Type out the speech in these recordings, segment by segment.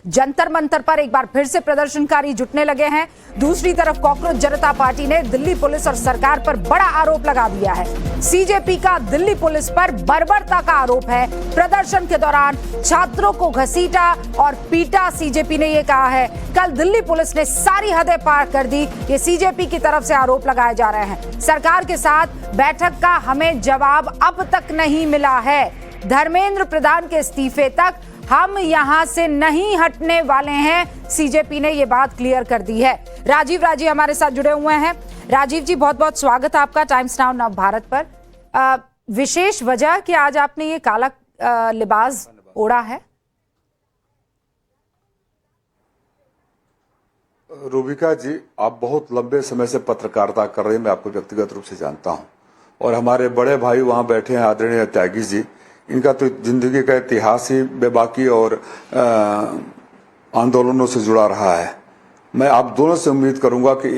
जंतर मंतर पर एक बार फिर से प्रदर्शनकारी जुटने लगे हैं। दूसरी तरफ कॉकरोच जनता पार्टी ने दिल्ली पुलिस और सरकार पर बड़ा आरोप लगा दिया है। सीजेपी का दिल्ली पुलिस पर बर्बरता का आरोप है। प्रदर्शन के दौरान छात्रों को घसीटा और पीटा, सीजेपी ने यह कहा है। कल दिल्ली पुलिस ने सारी हदें पार कर दी, ये सीजेपी की तरफ से आरोप लगाए जा रहे हैं। सरकार के साथ बैठक का हमें जवाब अब तक नहीं मिला है। धर्मेंद्र प्रधान के इस्तीफे तक हम यहां से नहीं हटने वाले हैं, सीजेपी ने यह बात क्लियर कर दी है। राजीव राजी हमारे साथ जुड़े हुए हैं। राजीव जी, बहुत बहुत स्वागत है आपका टाइम्स नाउ नव भारत पर। विशेष वजह कि आज आपने ये काला लिबास ओढ़ा है? रूबिका जी, आप बहुत लंबे समय से पत्रकारिता कर रहे हैं, मैं आपको व्यक्तिगत रूप से जानता हूं। और हमारे बड़े भाई वहां बैठे हैं, आदरणीय त्यागी जी, इनका तो जिंदगी का इतिहास ही बेबाकी और आंदोलनों से जुड़ा रहा है। मैं आप दोनों से उम्मीद करूंगा कि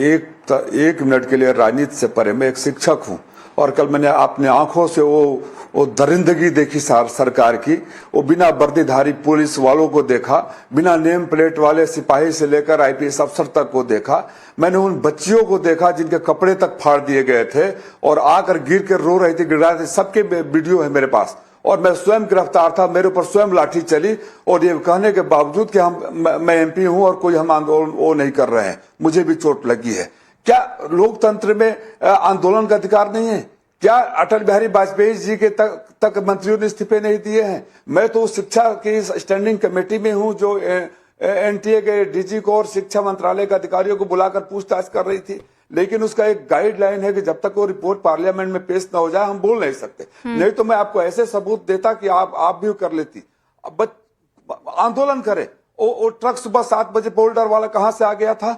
एक मिनट के लिए राजनीति से परे, मैं एक शिक्षक हूं और कल मैंने अपने आंखों से वो दरिंदगी देखी सरकार की। वो बिना वर्दीधारी पुलिस वालों को देखा, बिना नेम प्लेट वाले सिपाही से लेकर आईपीएस अफसर तक को देखा। मैंने उन बच्चियों को देखा जिनके कपड़े तक फाड़ दिए गए थे और आकर गिर कर रो रही थी, गिरा रही थी। सबके वीडियो है मेरे पास और मैं स्वयं गिरफ्तार था, मेरे ऊपर स्वयं लाठी चली और ये कहने के बावजूद कि मैं एमपी हूं और कोई हम आंदोलन वो नहीं कर रहे हैं, मुझे भी चोट लगी है। क्या लोकतंत्र में आंदोलन का अधिकार नहीं है? क्या अटल बिहारी वाजपेयी जी के तक मंत्रियों ने इस्तीफे नहीं दिए हैं? मैं तो शिक्षा की स्टैंडिंग कमेटी में हूं जो एनटीए के डीजी को और शिक्षा मंत्रालय के अधिकारियों को बुलाकर पूछताछ कर रही थी, लेकिन उसका एक गाइडलाइन है कि जब तक वो रिपोर्ट पार्लियामेंट में पेश न हो जाए हम बोल नहीं सकते। नहीं तो मैं आपको ऐसे सबूत देता कि आप भी कर लेती। अब आंदोलन करे। वो ट्रक सुबह 7 बजे बोल्डर वाला कहां से आ गया था?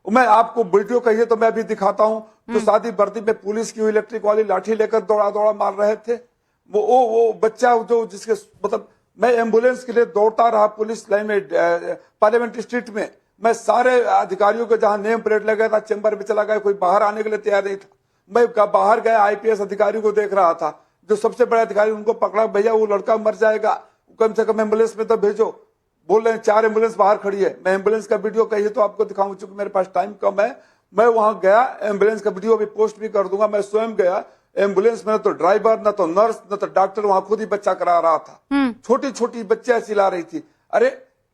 मैं आपको वीडियो कहिए तो मैं अभी दिखाता हूं। तो शादी वर्दी में पुलिस की इलेक्ट्रिक वाली लाठी लेकर दौड़ा मार रहे थे। वो बच्चा जो जिसके मतलब मैं एम्बुलेंस के लिए दौड़ता रहा पुलिस लाइन में, पार्लियामेंट स्ट्रीट में। मैं सारे अधिकारियों को जहां नेम प्लेट लगा था चैम्बर में चला गया, कोई बाहर आने के लिए तैयार नहीं था। मैं बाहर गया, आईपीएस अधिकारी को देख रहा था, जो सबसे बड़े अधिकारी, उनको पकड़ा, भैया वो लड़का मर जाएगा, कम से कम एम्बुलेंस में तो भेजो। बोल रहे हैं 4 एम्बुलेंस बाहर खड़ी है। मैं एम्बुलेंस का वीडियो कहिए तो आपको दिखाऊं, चूंकि मेरे पास टाइम कम है। मैं वहां गया, एम्बुलेंस का वीडियो भी पोस्ट भी कर दूंगा। मैं स्वयं गया एम्बुलेंस में, न तो ड्राइवर, न तो नर्स, न तो डॉक्टर, वहां खुद ही बच्चा करा रहा था। छोटी छोटी बच्चियां चिल्ला रही थी। अरे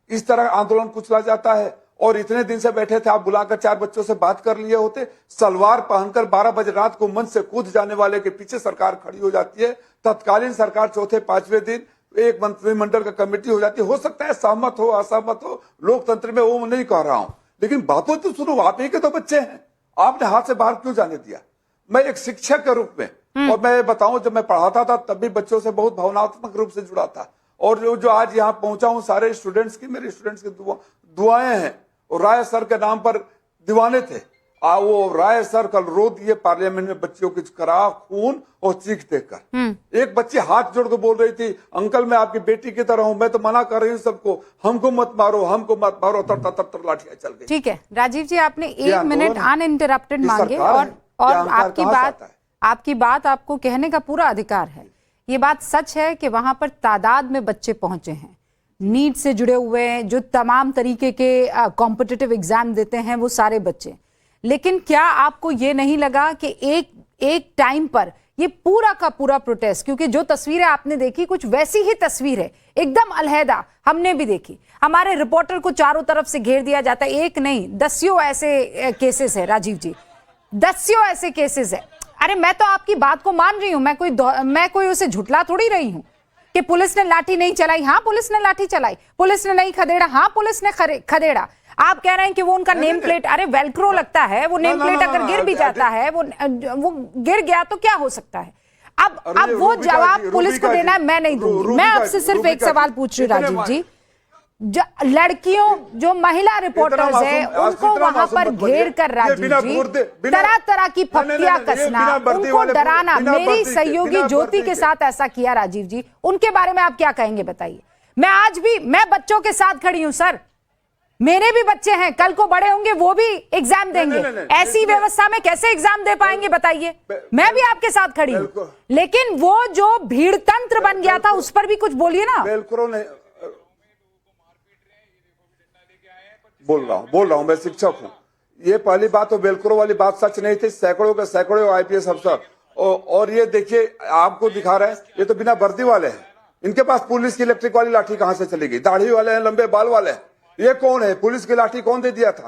इस तरह आंदोलन कुचला जाता है? और इतने दिन से बैठे थे, आप बुलाकर 4 बच्चों से बात कर लिए होते। सलवार पहनकर 12 बजे रात को मंच से कूद जाने वाले के पीछे सरकार खड़ी हो जाती है। तत्कालीन सरकार चौथे 5वें दिन एक मंत्रिमंडल का कमेटी हो जाती है। हो सकता है सहमत हो, असहमत हो, लोकतंत्र में वो नहीं कह रहा हूं, लेकिन बातों तो सुनो। आप ही के तो बच्चे हैं, आपने हाथ से बाहर क्यों जाने दिया? मैं एक शिक्षक के रूप में, और मैं बताऊं, जब मैं पढ़ाता था तब भी बच्चों से बहुत भावनात्मक रूप से जुड़ा था। और जो आज यहाँ पहुंचा हूं, सारे स्टूडेंट्स की, मेरे स्टूडेंट्स की दुआएं हैं। और राय सर के नाम पर दीवाने थे। वो राय सर कल रो दिए पार्लियामेंट में बच्चियों की करा खून और चीख देखकर। एक बच्ची हाथ जोड़ के बोल रही थी, अंकल मैं आपकी बेटी की तरह हूं, मैं तो मना कर रही हूं सबको, हमको मत मारो, हमको मत मारो। तर लाठियां चल गई। ठीक है राजीव जी, आपने 1 मिनट अनइंटरप्टेड मांगे और आपकी बात आपको कहने का पूरा अधिकार है। ये बात सच है कि वहां पर तादाद में बच्चे पहुंचे हैं, नीट से जुड़े हुए हैं, जो तमाम तरीके के कॉम्पिटिटिव एग्जाम देते हैं, वो सारे बच्चे। लेकिन क्या आपको ये नहीं लगा कि एक टाइम पर ये पूरा का पूरा प्रोटेस्ट, क्योंकि जो तस्वीरें आपने देखी कुछ वैसी ही तस्वीर है, एकदम अलहदा हमने भी देखी। हमारे रिपोर्टर को चारों तरफ से घेर दिया जाता है। एक नहीं, दसियों ऐसे केसेस है राजीव जी, दसियों ऐसे केसेस है। अरे मैं तो आपकी बात को मान रही हूं, मैं कोई उसे झुठला थोड़ी रही हूं कि पुलिस ने लाठी नहीं चलाई। हाँ पुलिस ने लाठी चलाई, पुलिस ने नहीं खदेड़ा, हाँ पुलिस ने खदेड़ा। आप कह रहे हैं कि वो उनका नेम प्लेट, अरे वेलक्रो लगता है, वो नेम प्लेट अगर गिर भी जाता है, वो गिर गया तो क्या हो सकता है? अब वो जवाब पुलिस को देना है, मैं नहीं दूंगी। मैं आपसे सिर्फ एक सवाल पूछ रही हूँ राजीव जी, लड़कियों जो महिला रिपोर्टर्स हैं उनको वहां पर घेर कर राजीव जी तरह तरह की फप्तियां कसना, उनको डराना, मेरी सहयोगी ज्योति के साथ ऐसा किया राजीव जी, उनके बारे में आप क्या कहेंगे बताइए? मैं बच्चों के साथ खड़ी हूं सर, मेरे भी बच्चे हैं, कल को बड़े होंगे वो भी एग्जाम देंगे। ऐसी व्यवस्था में कैसे एग्जाम दे पाएंगे बताइए? मैं भी आपके साथ खड़ी हूं, लेकिन वो जो भीड़ तंत्र बन गया था उस पर भी कुछ बोलिए ना। बोल रहा हूँ मैं शिक्षक हूँ। ये पहली बात तो वेलक्रो वाली बात सच नहीं थी। सैकड़ों के सैकड़ों आईपीएस अफसर और ये देखिए आपको दिखा रहे हैं, ये तो बिना वर्दी वाले हैं। इनके पास पुलिस की इलेक्ट्रिक वाली लाठी कहां से चली गई? दाढ़ी वाले हैं, लंबे बाल वाले हैं। ये कौन है? पुलिस की लाठी कौन दे दिया था?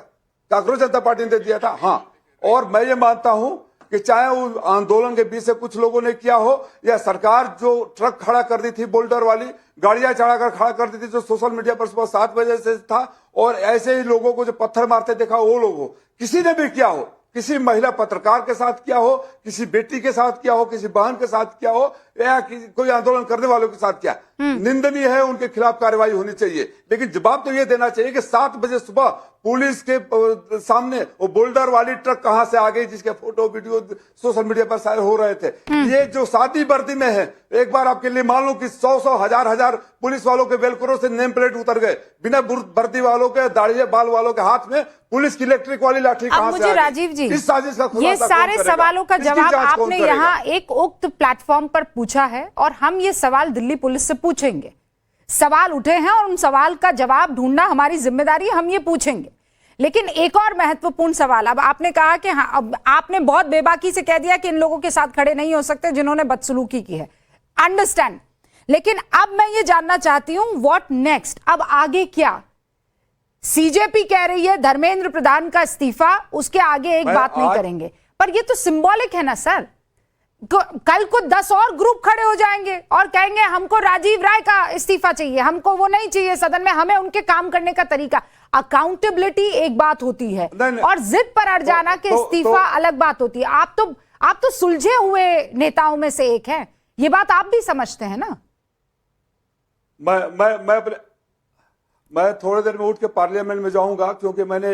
कांग्रेस जनता पार्टी ने दे दिया था। हाँ, और मैं ये मानता हूं कि चाहे वो आंदोलन के बीच से कुछ लोगों ने किया हो या सरकार जो ट्रक खड़ा कर दी थी, बोल्डर वाली गाड़ियां चढ़ाकर खड़ा कर दी थी, जो सोशल मीडिया पर सुबह 7 बजे से था, और ऐसे ही लोगों को जो पत्थर मारते देखा वो लोग हो, किसी ने भी किया हो, किसी महिला पत्रकार के साथ किया हो, किसी बेटी के साथ किया हो, किसी बहन के साथ किया हो, या कोई आंदोलन करने वालों के साथ किया, निंदनीय है। उनके खिलाफ कार्रवाई होनी चाहिए। लेकिन जवाब तो ये देना चाहिए कि 7 बजे सुबह पुलिस के सामने वो बोल्डर वाली ट्रक कहां से आ गई, जिसके फोटो वीडियो सोशल मीडिया पर शायद हो रहे थे। ये जो सादी वर्दी में है, एक बार आपके लिए मान लो कि 100 हजार पुलिस वालों के वेलक्रो से नेम प्लेट उतर गए, बिना वर्दी वालों के दाढ़ी बाल वालों के हाथ में पुलिस की इलेक्ट्रिक वाली लाठी कहां से आ गई? राजीव जी, इस साजिश का ये सारे सवालों का जवाब आपने यहाँ एक उक्त प्लेटफॉर्म पर पूछा है और हम ये सवाल दिल्ली पुलिस से पूछेंगे। सवाल उठे हैं और उन सवाल का जवाब ढूंढना हमारी जिम्मेदारी है, हम ये पूछेंगे। लेकिन एक और महत्वपूर्ण सवाल, अब आपने कहा कि हाँ, अब आपने बहुत बेबाकी से कह दिया कि इन लोगों के साथ खड़े नहीं हो सकते जिन्होंने बदसलूकी की है, अंडरस्टैंड। लेकिन अब मैं ये जानना चाहती हूं व्हाट नेक्स्ट, अब आगे क्या? सीजेपी कह रही है धर्मेंद्र प्रधान का इस्तीफा, उसके आगे एक बात नहीं करेंगे, पर ये तो सिंबॉलिक है ना सर। कल को 10 और ग्रुप खड़े हो जाएंगे और कहेंगे हमको राजीव राय का इस्तीफा चाहिए, हमको वो नहीं चाहिए सदन में, हमें उनके काम करने का तरीका। अकाउंटेबिलिटी एक बात होती है और जिद पर अड़ जाना कि इस्तीफा अलग बात होती है। आप तो सुलझे हुए नेताओं में से एक हैं, ये बात आप भी समझते हैं ना। मैं थोड़ी देर में उठ के पार्लियामेंट में जाऊंगा, क्योंकि मैंने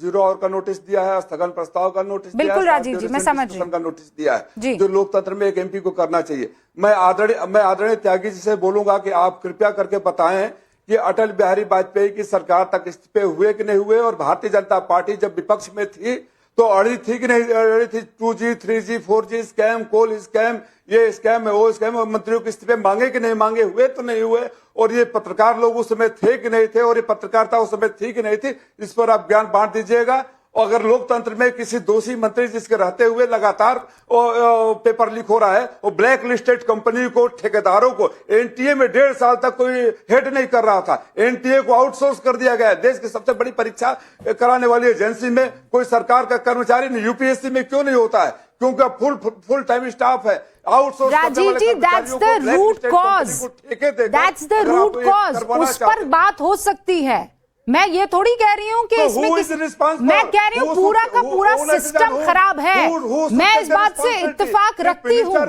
0 आवर का नोटिस दिया है, स्थगन प्रस्ताव का नोटिस दिया है, बिल्कुल राजीव जी, मैं समझ रही हूं, का नोटिस दिया है, जो लोकतंत्र में एक एमपी को करना चाहिए। मैं आदरणीय त्यागी जी से बोलूंगा कि आप कृपया करके बताएं कि अटल बिहारी वाजपेयी की सरकार तक इस्तीफे हुए कि नहीं हुए, और भारतीय जनता पार्टी जब विपक्ष में थी तो अड़ी थी कि नहीं अड़ी थी? 2G 3G 4G स्कैम, कोल स्कैम, ये स्कैम है वो स्कैम, मंत्रियों के इस्तीफे मांगे कि नहीं मांगे, हुए तो नहीं हुए, और ये पत्रकार लोग उस समय थे कि नहीं थे, और ये पत्रकारिता उस समय थी कि नहीं थी, इस पर आप ज्ञान बांट दीजिएगा। और अगर लोकतंत्र में किसी दोषी मंत्री जिसके रहते हुए लगातार पेपर लीक हो रहा है, वो ब्लैक लिस्टेड कंपनी को, ठेकेदारों को, एनटीए में 1.5 साल तक कोई हेड नहीं कर रहा था, एनटीए को आउटसोर्स कर दिया गया। देश की सबसे बड़ी परीक्षा कराने वाली एजेंसी में कोई सरकार का कर्मचारी नहीं, यूपीएससी में क्यों नहीं होता है? क्योंकि फुल टाइम स्टाफ है, outsource. Rajiv ji, that's the root cause, that's the root cause, उस पर बात हो सकती है। मैं ये थोड़ी कह रही हूँ कि इसमें मैं कह रही हूँ पूरा का पूरा सिस्टम खराब है। मैं इस बात से इत्तेफाक रखती हूँ, मैं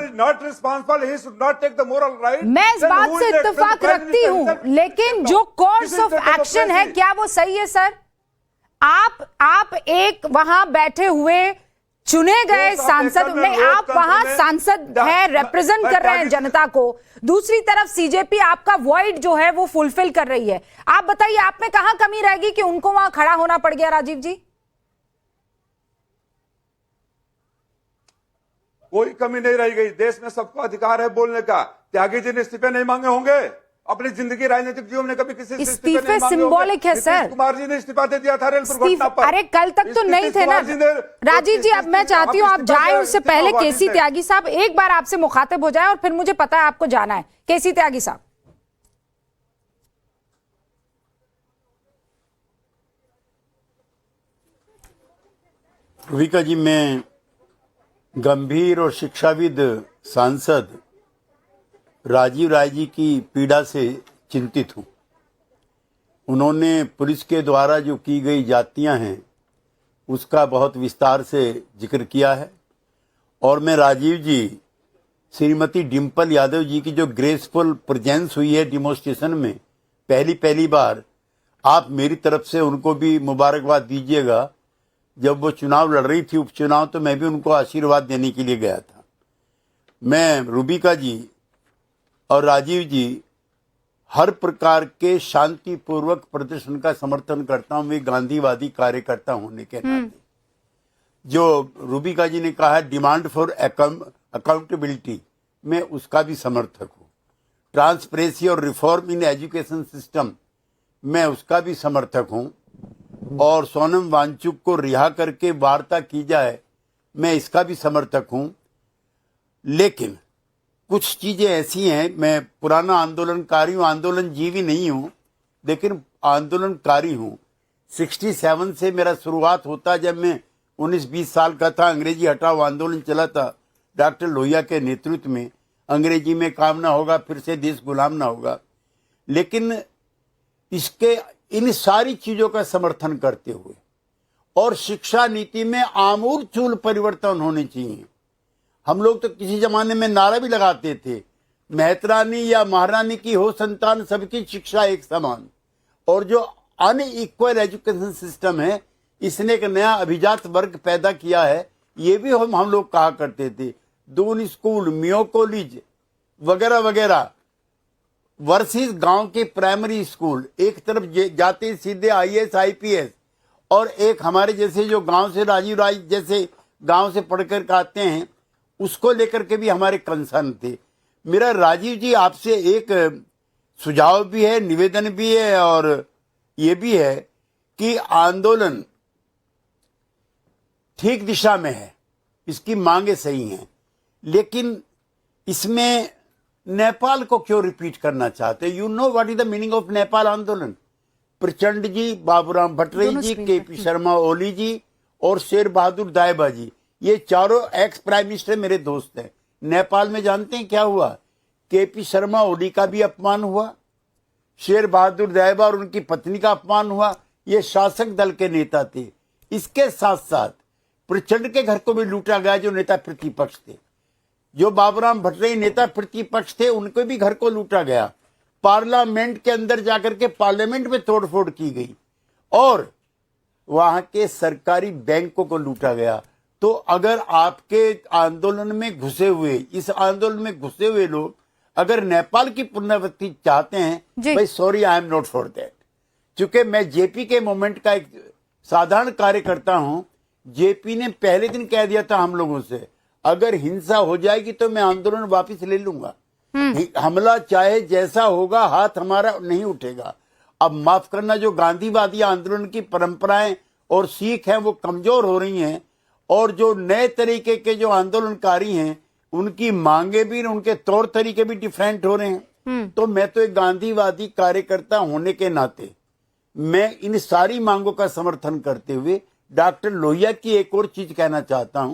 इस बात से इत्तेफाक रखती हूँ, लेकिन जो कोर्स ऑफ एक्शन है क्या वो सही है सर? आप एक वहां बैठे हुए चुने गए सांसद नहीं, आप वहां सांसद हैं, रिप्रेजेंट कर रहे हैं जनता को, दूसरी तरफ सीजेपी आपका वॉइड जो है वो फुलफिल कर रही है। आप बताइए आप में कहां कमी रहेगी कि उनको वहां खड़ा होना पड़ गया? राजीव जी, कोई कमी नहीं रह गई। देश में सबको अधिकार है बोलने का। त्यागी जी ने इस्तीफे नहीं मांगे होंगे अपनी जिंदगी, राजनीतिक जीवन में कभी किसी इस्तीफे सिंबॉलिक है सर। कुमार जी ने इस्तीफा दे दिया था रेल दुर्घटना पर। अरे कल तक तो नहीं थे ना राजीव जी। अब मैं चाहती हूँ आप जाए, उससे पहले केसी त्यागी साहब एक बार आपसे मुखातिब हो जाए, और फिर मुझे पता है आपको जाना है। केसी त्यागी साहब। रूबिका जी, मैं गंभीर और शिक्षाविद सांसद राजीव राय जी की पीड़ा से चिंतित हूं। उन्होंने पुलिस के द्वारा जो की गई जातियां हैं उसका बहुत विस्तार से जिक्र किया है, और मैं राजीव जी, श्रीमती डिम्पल यादव जी की जो ग्रेसफुल प्रेजेंस हुई है डिमोन्स्ट्रेशन में, पहली बार, आप मेरी तरफ से उनको भी मुबारकबाद दीजिएगा। जब वो चुनाव लड़ रही थी, उपचुनाव, तो मैं भी उनको आशीर्वाद देने के लिए गया था। मैं रूबिका जी और राजीव जी हर प्रकार के शांतिपूर्वक प्रदर्शन का समर्थन करता हूं, वे गांधीवादी कार्यकर्ता होने के नाते। जो रूबिका जी ने कहा है डिमांड फॉर अकाउंटेबिलिटी, मैं उसका भी समर्थक हूं। ट्रांसपेरेंसी और रिफॉर्म इन एजुकेशन सिस्टम, मैं उसका भी समर्थक हूं। और सोनम वांगचुक को रिहा करके वार्ता की जाए, मैं इसका भी समर्थक हूं। लेकिन कुछ चीजें ऐसी हैं, मैं पुराना आंदोलनकारी हूं, आंदोलनजीवी नहीं हूं, लेकिन आंदोलनकारी हूं। 67 से मेरा शुरुआत होता, जब मैं 19-20 साल का था। अंग्रेजी हटाओ आंदोलन चला था डॉक्टर लोहिया के नेतृत्व में। अंग्रेजी में काम ना होगा, फिर से देश गुलाम ना होगा। लेकिन इसके इन सारी चीजों का समर्थन करते हुए और शिक्षा नीति में आमूल परिवर्तन होने चाहिए। हम लोग तो किसी जमाने में नारा भी लगाते थे, मेहतरानी या महारानी की हो संतान, सबकी शिक्षा एक समान। और जो अनइक्वल एजुकेशन सिस्टम है, इसने एक नया अभिजात वर्ग पैदा किया है, ये भी हम लोग कहा करते थे। दून स्कूल, मियो कॉलेज वगैरह वगैरह वर्सेस गांव के प्राइमरी स्कूल, एक तरफ जाते सीधे IAS IPS, और एक हमारे जैसे जो गांव से राजीव राय जैसे गांव से पढ़कर आते हैं, उसको लेकर के भी हमारे कंसर्न थे। मेरा राजीव जी आपसे एक सुझाव भी है, निवेदन भी है, और ये भी है कि आंदोलन ठीक दिशा में है, इसकी मांगे सही हैं, लेकिन इसमें नेपाल को क्यों रिपीट करना चाहते? You know what is the meaning of Nepal आंदोलन? प्रचंड जी, बाबूराम भट्टराई जी, KP शर्मा ओली जी और शेर बहादुर दायबा जी, ये चारों एक्स प्राइम मिनिस्टर मेरे दोस्त हैं। नेपाल में जानते हैं क्या हुआ? KP शर्मा ओली का भी अपमान हुआ, शेर बहादुर दायबा और उनकी पत्नी का अपमान हुआ। ये शासक दल के नेता थे। इसके साथ साथ प्रचंड के घर को भी लूटा गया, जो नेता प्रतिपक्ष थे। जो बाबूराम भट्टराई नेता प्रतिपक्ष थे, उनको भी घर को लूटा गया। पार्लियामेंट के अंदर जाकर के पार्लियामेंट में तोड़फोड़ की गई, और वहां के सरकारी बैंकों को लूटा गया। तो अगर आपके आंदोलन में घुसे हुए, इस आंदोलन में घुसे हुए लोग अगर नेपाल की पुनरावृत्ति चाहते हैं, भाई sorry, I am not for that. क्योंकि मैं जेपी के मूवमेंट का एक साधारण कार्यकर्ता हूं। जेपी ने पहले दिन कह दिया था हम लोगों से, अगर हिंसा हो जाएगी तो मैं आंदोलन वापस ले लूंगा। हमला चाहे जैसा होगा, हाथ हमारा नहीं उठेगा। अब माफ करना, जो गांधीवादी आंदोलन की परंपराएं और सीख हैं वो कमजोर हो रही हैं, और जो नए तरीके के जो आंदोलनकारी हैं, उनकी मांगे भी, उनके तौर तरीके भी डिफरेंट हो रहे हैं। तो मैं तो एक गांधीवादी कार्यकर्ता होने के नाते मैं इन सारी मांगों का समर्थन करते हुए डॉक्टर लोहिया की एक और चीज कहना चाहता हूं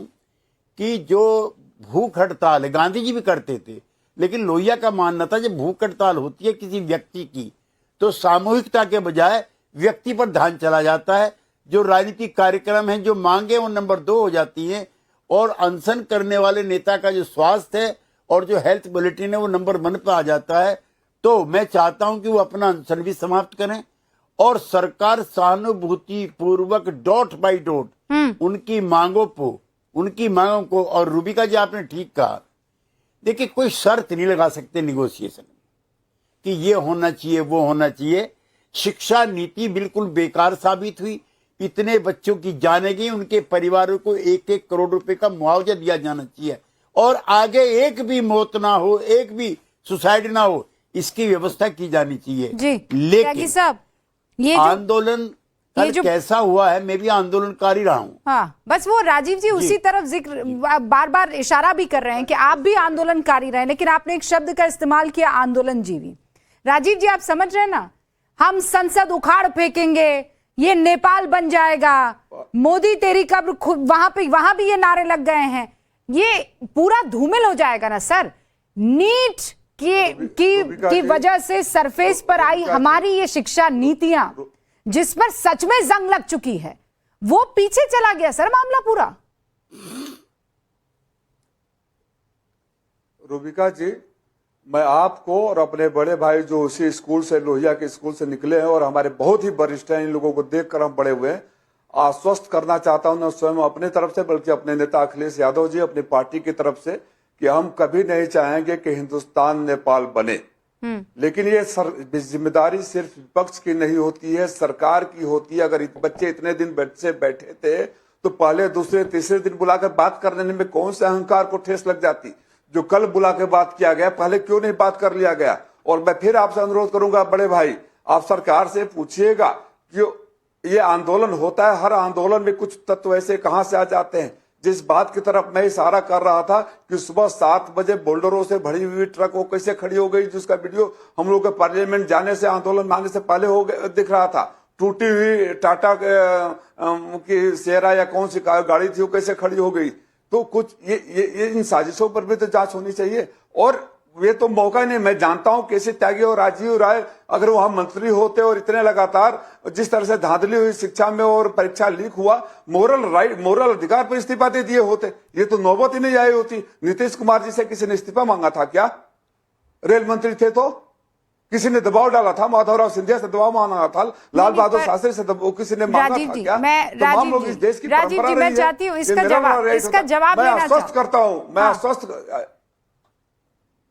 कि जो भूख हड़ताल है, गांधी जी भी करते थे, लेकिन लोहिया का मानना था जब भूख हड़ताल होती है किसी व्यक्ति की, तो सामूहिकता के बजाय व्यक्ति पर ध्यान चला जाता है। जो राजनीतिक कार्यक्रम है, जो मांगे, वो नंबर 2 हो जाती हैं, और अनशन करने वाले नेता का जो स्वास्थ्य है और जो हेल्थ बुलेटिन है, वो नंबर 1 पर आ जाता है। तो मैं चाहता हूं कि वो अपना अनशन भी समाप्त करें, और सरकार सहानुभूति पूर्वक डॉट बाई डॉट उनकी मांगों को, और रूबिका जी आपने ठीक कहा, देखिए कोई शर्त नहीं लगा सकते निगोशिएशन में कि ये होना चाहिए, वो होना चाहिए। शिक्षा नीति बिल्कुल बेकार साबित हुई। इतने बच्चों की जाने गई, उनके परिवारों को 1-1 करोड़ रुपए का मुआवजा दिया जाना चाहिए, और आगे एक भी मौत ना हो, एक भी सुसाइड ना हो, इसकी व्यवस्था की जानी चाहिए जी। लेकिन साहब, ये आंदोलन कैसा हुआ है, मैं भी आंदोलनकारी रहा हूं। हाँ, बस वो राजीव जी उसी तरफ जिक्र बार बार इशारा भी कर रहे हैं कि आप भी आंदोलनकारी रहे, लेकिन आपने एक शब्द का इस्तेमाल किया, आंदोलनजीवी। राजीव जी, आप समझ रहे हैं ना, हम संसद उखाड़ फेंकेंगे, ये नेपाल बन जाएगा, मोदी तेरी कब्र, वहां भी ये नारे लग गए हैं, ये पूरा धूमिल हो जाएगा ना सर। नीट की वजह से सरफेस पर आई हमारी ये शिक्षा नीतियां, जिस पर सच में जंग लग चुकी है, वो पीछे चला गया सर मामला पूरा। रूबिका जी, मैं आपको और अपने बड़े भाई जो उसी स्कूल से, लोहिया के स्कूल से निकले हैं और हमारे बहुत ही वरिष्ठ हैं, इन लोगों को देखकर हम बड़े हुए हैं, आश्वस्त करना चाहता हूं, न स्वयं अपने तरफ से बल्कि अपने नेता अखिलेश यादव जी, अपनी पार्टी की तरफ से, कि हम कभी नहीं चाहेंगे कि हिंदुस्तान नेपाल बने। लेकिन ये जिम्मेदारी सिर्फ विपक्ष की नहीं होती है, सरकार की होती है। अगर बच्चे इतने दिन से बैठे थे तो पहले, दूसरे, तीसरे दिन बुलाकर बात करने में कौन से अहंकार को ठेस लग जाती? जो कल बुला के बात किया गया, पहले क्यों नहीं बात कर लिया गया? और मैं फिर आपसे अनुरोध करूंगा, बड़े भाई, आप सरकार से पूछिएगा कि ये आंदोलन होता है, हर आंदोलन में कुछ तत्व ऐसे कहां से आ जाते हैं। जिस बात की तरफ मैं इशारा कर रहा था कि सुबह 7 बजे बोल्डरों से भरी हुई ट्रक वो कैसे खड़ी हो गई, जिसका वीडियो हम लोग के पार्लियामेंट जाने से, आंदोलन में आने से पहले हो गया दिख रहा था। टूटी हुई टाटा की सेरा या कौन सी गाड़ी थी वो कैसे खड़ी हो गई। तो कुछ ये इन साजिशों पर भी तो जांच होनी चाहिए। और ये तो मौका ही नहीं। मैं जानता हूं केसी त्यागी और राजीव राय अगर वहां मंत्री होते और इतने लगातार जिस तरह से धांधली हुई शिक्षा में और परीक्षा लीक हुआ, मोरल अधिकार पर इस्तीफा दे दिए होते, ये तो नौबत ही नहीं आई होती। नीतीश कुमार जी से किसी ने इस्तीफा मांगा था क्या? रेल मंत्री थे तो किसी ने दबाव डाला था? माधवराव सिंधिया से दबाव मांगा था? लाल बहादुर शास्त्री से किसी ने मांगा था क्या? तमाम लोग इस देश की परंपरा रही है। मैं चाहती हूँ इसका जवाब मैं आश्वस्त करता हूँ, मैं आश्वस्त,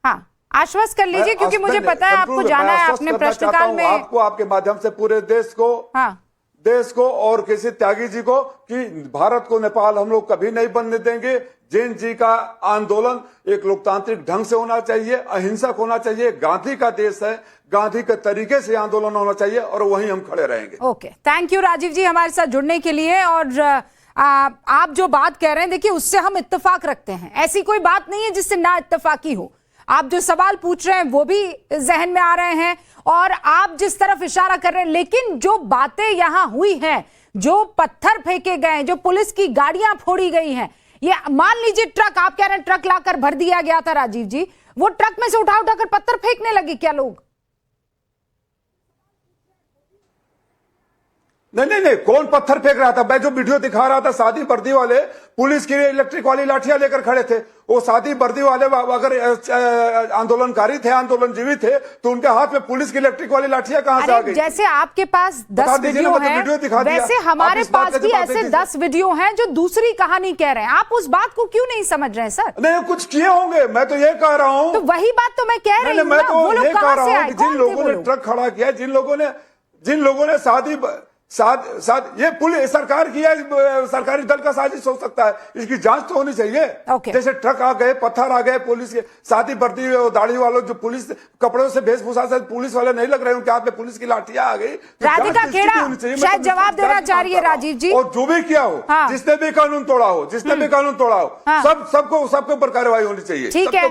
हाँ आश्वस्त कर लीजिए, क्योंकि मुझे पता है आपको जाना है अपने प्रश्नकाल में। आपको आपके माध्यम से पूरे देश को और किसी त्यागी जी को कि भारत को नेपाल हम लोग कभी नहीं बनने देंगे। जैन जी का आंदोलन एक लोकतांत्रिक ढंग से होना चाहिए, अहिंसक होना चाहिए। गांधी का देश है, गांधी के तरीके से आंदोलन होना चाहिए और वहीं हम खड़े रहेंगे। ओके, थैंक यू राजीव जी हमारे साथ जुड़ने के लिए। और आप जो बात कह रहे हैं, देखिए उससे हम इत्तेफाक रखते हैं। ऐसी कोई बात नहीं है जिससे ना इत्तेफाकी हो। आप जो सवाल पूछ रहे हैं वो भी जहन में आ रहे हैं और आप जिस तरफ इशारा कर रहे हैं, लेकिन जो बातें यहां हुई हैं, जो पत्थर फेंके गए हैं, जो पुलिस की गाड़ियां फोड़ी गई हैं, ये मान लीजिए ट्रक, आप कह रहे हैं ट्रक लाकर भर दिया गया था राजीव जी, वो ट्रक में से उठा उठाकर पत्थर फेंकने लगे क्या लोग? नहीं, कौन पत्थर फेंक रहा था? मैं जो वीडियो दिखा रहा था, शादी वर्दी वाले पुलिस की इलेक्ट्रिक वाली लाठियां लेकर खड़े थे। वो शादी वर्दी वाले अगर आंदोलनकारी थे, आंदोलनजीवी थे, तो उनके हाथ में पुलिस की इलेक्ट्रिक वाली लाठियां कहां से आ गई? जैसे आपके पास 10 वीडियो हैं, वैसे हमारे पास भी ऐसे 10 वीडियो हैं जो दूसरी कहानी कह रहे हैं। आप उस बात को क्यों नहीं समझ रहे सर? नहीं, कुछ किए होंगे, मैं तो ये कह रहा हूं। तो वही बात तो मैं कह रही हूं, मैं तो ये कह रहा हूं कि जिन लोगों ने लोग? ट्रक खड़ा किया, जिन लोगों ने ये पुलिस सरकार की है, सरकारी दल का साजिश हो सकता है। इसकी जांच तो होनी चाहिए। जैसे ट्रक आ गए, पत्थर आ गए, पुलिस के शादी वर्दी दाढ़ी वालों जो पुलिस कपड़ों से वेशभूषा से पुलिस वाले नहीं लग रहे, उनके हाथ में पुलिस की लाठियां आ गई। राधिका खेड़ा शायद जवाब देना चाह रही है राजीव जी। और जो भी किया हो, जिसने भी कानून तोड़ा हो, सबके ऊपर कार्रवाई होनी चाहिए। ठीक है,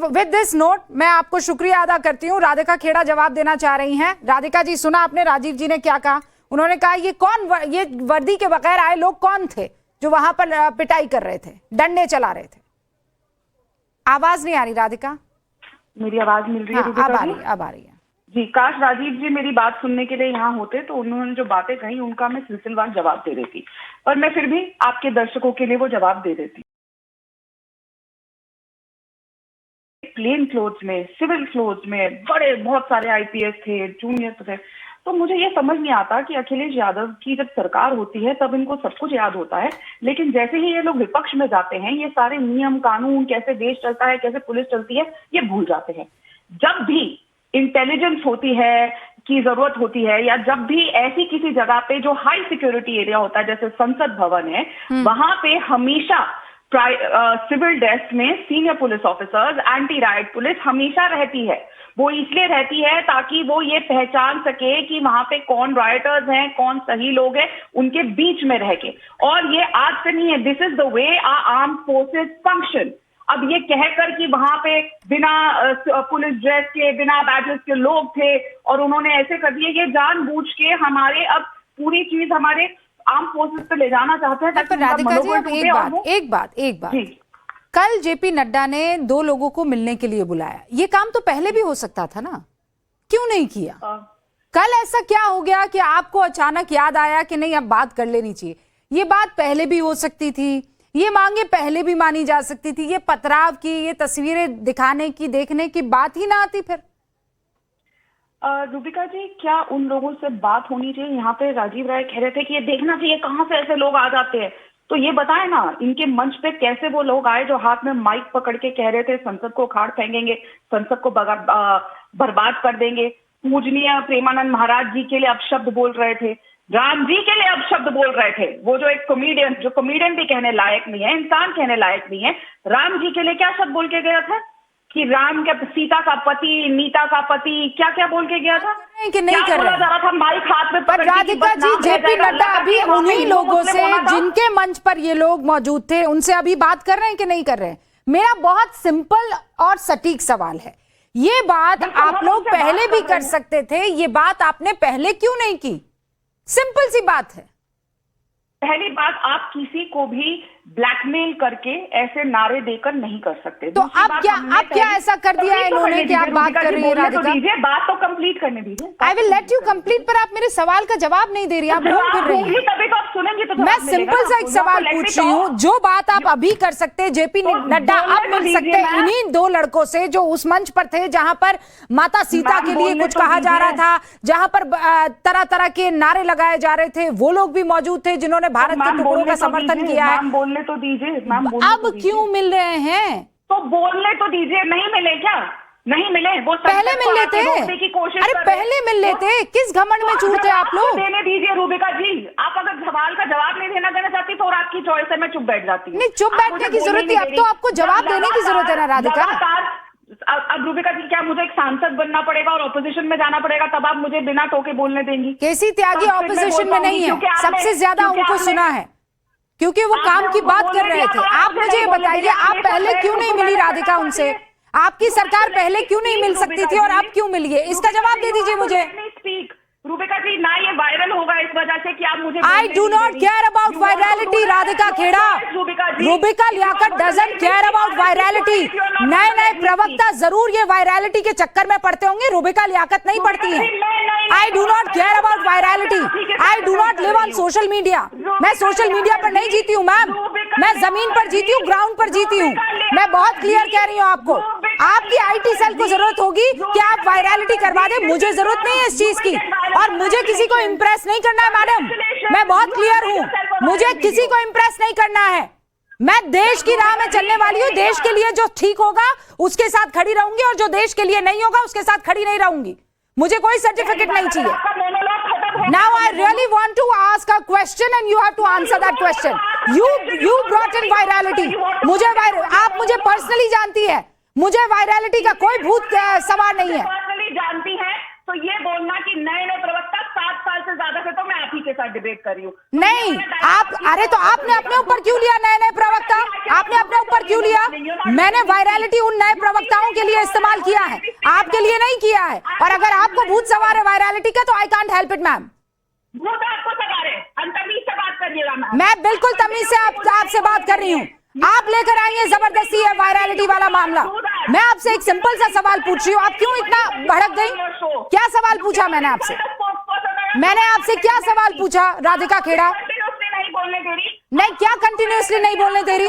विद दिस नोट मैं आपको शुक्रिया अदा करती हूँ। राधिका खेड़ा जवाब देना चाह रही हैं। राधिका जी, सुना आपने राजीव जी ने क्या कहा? उन्होंने कहा ये वर्दी के बगैर आए लोग कौन थे जो वहां पर पिटाई कर रहे थे, डंडे चला रहे थे? आवाज नहीं आ रही राधिका? मेरी आवाज मिल रही है? हाँ, अब आ रही है जी। काश राजीव जी मेरी बात सुनने के लिए यहाँ होते तो उन्होंने जो बातें कही उनका मैं सिलसिलेवार जवाब दे देती, पर मैं फिर भी आपके दर्शकों के लिए वो जवाब दे देती। प्लेन क्लोथ्स में, सिविल क्लोथ्स में बहुत सारे आईपीएस थे, जूनियर थे। तो मुझे ये समझ नहीं आता कि अखिलेश यादव की जब सरकार होती है तब इनको सब कुछ याद होता है, लेकिन जैसे ही ये लोग विपक्ष में जाते हैं, ये सारे नियम कानून, कैसे देश चलता है, कैसे पुलिस चलती है, ये भूल जाते हैं। जब भी इंटेलिजेंस होती है की जरूरत होती है, या जब भी ऐसी किसी जगह पे जो हाई सिक्योरिटी एरिया होता है, जैसे संसद भवन है, वहां पे हमेशा सिविल डेस्क में senior police officers, anti right police हमेशा रहती है। वो इसलिए रहती है ताकि वो ये पहचान सके कि वहां पे कौन राइटर्स हैं, कौन सही लोग हैं, उनके बीच में रह के। और ये आज से नहीं है, this is the way our armed forces function. अब ये कहकर कि वहां पे बिना पुलिस ड्रेस के, बिना बैजेस के लोग थे और उन्होंने ऐसे कर दिए, ये जानबूझ के हमारे अब पूरी चीज हमारे आर्म फोर्सेस पे ले जाना चाहते हैं। एक बात कल जेपी नड्डा ने 2 लोगों को मिलने के लिए बुलाया। ये काम तो पहले भी हो सकता था ना, क्यों नहीं किया? कल ऐसा क्या हो गया कि आपको अचानक याद आया कि नहीं अब बात कर लेनी चाहिए? ये बात पहले भी हो सकती थी, ये मांगे पहले भी मानी जा सकती थी। ये पथराव की, ये तस्वीरें दिखाने की, देखने की बात ही ना आती फिर। रूबिका जी, क्या उन लोगों से बात होनी चाहिए? यहाँ पे राजीव राय कह रहे थे कि ये देखना चाहिए कहाँ से ऐसे लोग आ जाते हैं, तो ये बताए ना इनके मंच पे कैसे वो लोग आए जो हाथ में माइक पकड़ के कह रहे थे संसद को उखाड़ फेंकेंगे, संसद को बर्बाद कर देंगे, पूजनीय प्रेमानंद महाराज जी के लिए अपशब्द बोल रहे थे, राम जी के लिए अपशब्द बोल रहे थे। वो जो एक कॉमेडियन भी कहने लायक नहीं है, इंसान कहने लायक नहीं है, राम जी के लिए क्या शब्द बोल के गया था कि राम के सीता का पति, नीता का पति, क्या क्या बोल के गया था कि नहीं कर रहे जा रहा था माइक हाथ में पर पकड़ के कि राधिका बस जी, नाम जेपी भेजा नड्डा जाएगा, अभी अल्लाह का उन्हीं हिंदू लोगों मुस्लिम से होना था। जिनके मंच पर ये लोग मौजूद थे उनसे अभी बात कर रहे हैं कि नहीं कर रहे हैं? मेरा बहुत सिंपल और सटीक सवाल है, ये बात आप लोग पहले भी कर सकते थे, ये बात आपने पहले क्यों नहीं की? सिंपल सी बात है। पहली बात, आप किसी को भी ब्लैकमेल करके ऐसे नारे देकर नहीं कर सकते। तो अब क्या ऐसा कर दिया है इन्होंने कि आप बात कर रही है राधिका? बात तो कंप्लीट करने दीजिए। I will let you complete, पर आप मेरे सवाल का जवाब नहीं दे रही, आप घूम फिर रही हैं। तभी तो आप सुनेंगे तो मैं सिंपल सा एक सवाल पूछ रही हूँ, जो बात आप अभी कर सकते हैं, जेपी नड्डा अब मिल सकते हैं इन्हीं दो लड़कों से जो उस मंच पर थे जहां पर माता सीता के लिए कुछ कहा जा रहा था, जहां पर तरह तरह के नारे लगाए जा रहे थे, वो लोग भी मौजूद थे जिन्होंने भारत के टुकड़ों का समर्थन किया है। बोलने तो दीजिए, अब क्यों मिल रहे हैं? तो बोलने तो दीजिए। नहीं मिले क्या? नहीं मिले? वो पहले मिल लेते हैं। अरे पहले मिल लेते, किस घमंड में चूरते आप लोग? देने दीजिए रूबिका जी, आप अगर सवाल का जवाब नहीं देना चाहती तो और आपकी चॉइस है, मैं चुप बैठ जाती हूँ। नहीं, चुप बैठने की जरूरत नहीं, अब तो आपको जवाब देने की जरूरत है ना राधिका। अब रूबिका जी, क्या मुझे एक सांसद बनना पड़ेगा और ऑपोजिशन में जाना पड़ेगा तब आप मुझे बिना टोके बोलने देंगी? केसी त्यागी ऑपोजिशन में नहीं है, सबसे ज्यादा उनको सुना है क्योंकि वो काम की बात कर रहे थे। आप मुझे बताइए, आप पहले क्यों नहीं मिली राधिका उनसे? आपकी सरकार पहले क्यों नहीं मिल सकती थी और आप क्यों मिली है? इसका जवाब दे दीजिए मुझे। रूबिका जी, ना ये वायरल होगा इस वजह से कि आप मुझे I do not care about virality Radhika Khera. Rubika Liyaquat doesn't care about virality. नए नए प्रवक्ता जरूर ये वायरलिटी के चक्कर में पड़ते होंगे, रूबिका लियाकत नहीं पड़ती है। आई do not care about virality. I do not live on social media. मैं सोशल मीडिया पर नहीं जीती हूँ मैम, मैं जमीन पर जीती हूँ, ग्राउंड पर जीती हूँ। मैं बहुत क्लियर कह रही हूँ आपको, आपकी आईटी सेल को जरूरत होगी कि आप वायरलिटी करवा दे, मुझे जरूरत नहीं है इस चीज की। और मुझे किसी को इंप्रेस नहीं करना है मैडम, मैं बहुत क्लियर हूँ, मुझे किसी को इंप्रेस नहीं करना है। मैं देश की राह में चलने वाली हूँ, देश के लिए जो ठीक होगा उसके साथ खड़ी रहूंगी और जो देश के लिए नहीं होगा उसके साथ खड़ी नहीं रहूंगी। मुझे कोई सर्टिफिकेट नहीं चाहिए। Now I really want to ask a question and you have to answer that question. You brought in virality. आप मुझे पर्सनली जानती है, मुझे वायरलिटी का कोई भूत सवार नहीं है। पर्सनली जानती है तो ये बोलना कि नए नए प्रवक्ता 7 साल से ज्यादा से तो मैं आप ही के साथ डिबेट कर रही हूँ। नहीं, आप अरे तो आपने अपने ऊपर क्यों लिया नए नए प्रवक्ता? आपने अपने ऊपर क्यों लिया? मैंने वायरलिटी उन नए प्रवक्ताओं के लिए इस्तेमाल किया है, आपके लिए नहीं किया है। और अगर आपको भूत सवार है वायरलिटी का तो I can't help it ma'am. भूत आपको सवार है, तमीज से बात करिएगा मैम। मैं बिल्कुल तमीज से आपसे बात कर रही हूँ। आप लेकर आएंगे जबरदस्ती है वायरलिटी वाला मामला। मैं आपसे एक सिंपल सा सवाल पूछ रही हूँ, आप क्यों इतना भड़क गई? क्या सवाल पूछा मैंने आपसे? मैंने आपसे क्या सवाल पूछा राधिका खेड़ा? नहीं, क्या कंटिन्यूअसली नहीं बोलने दे रही?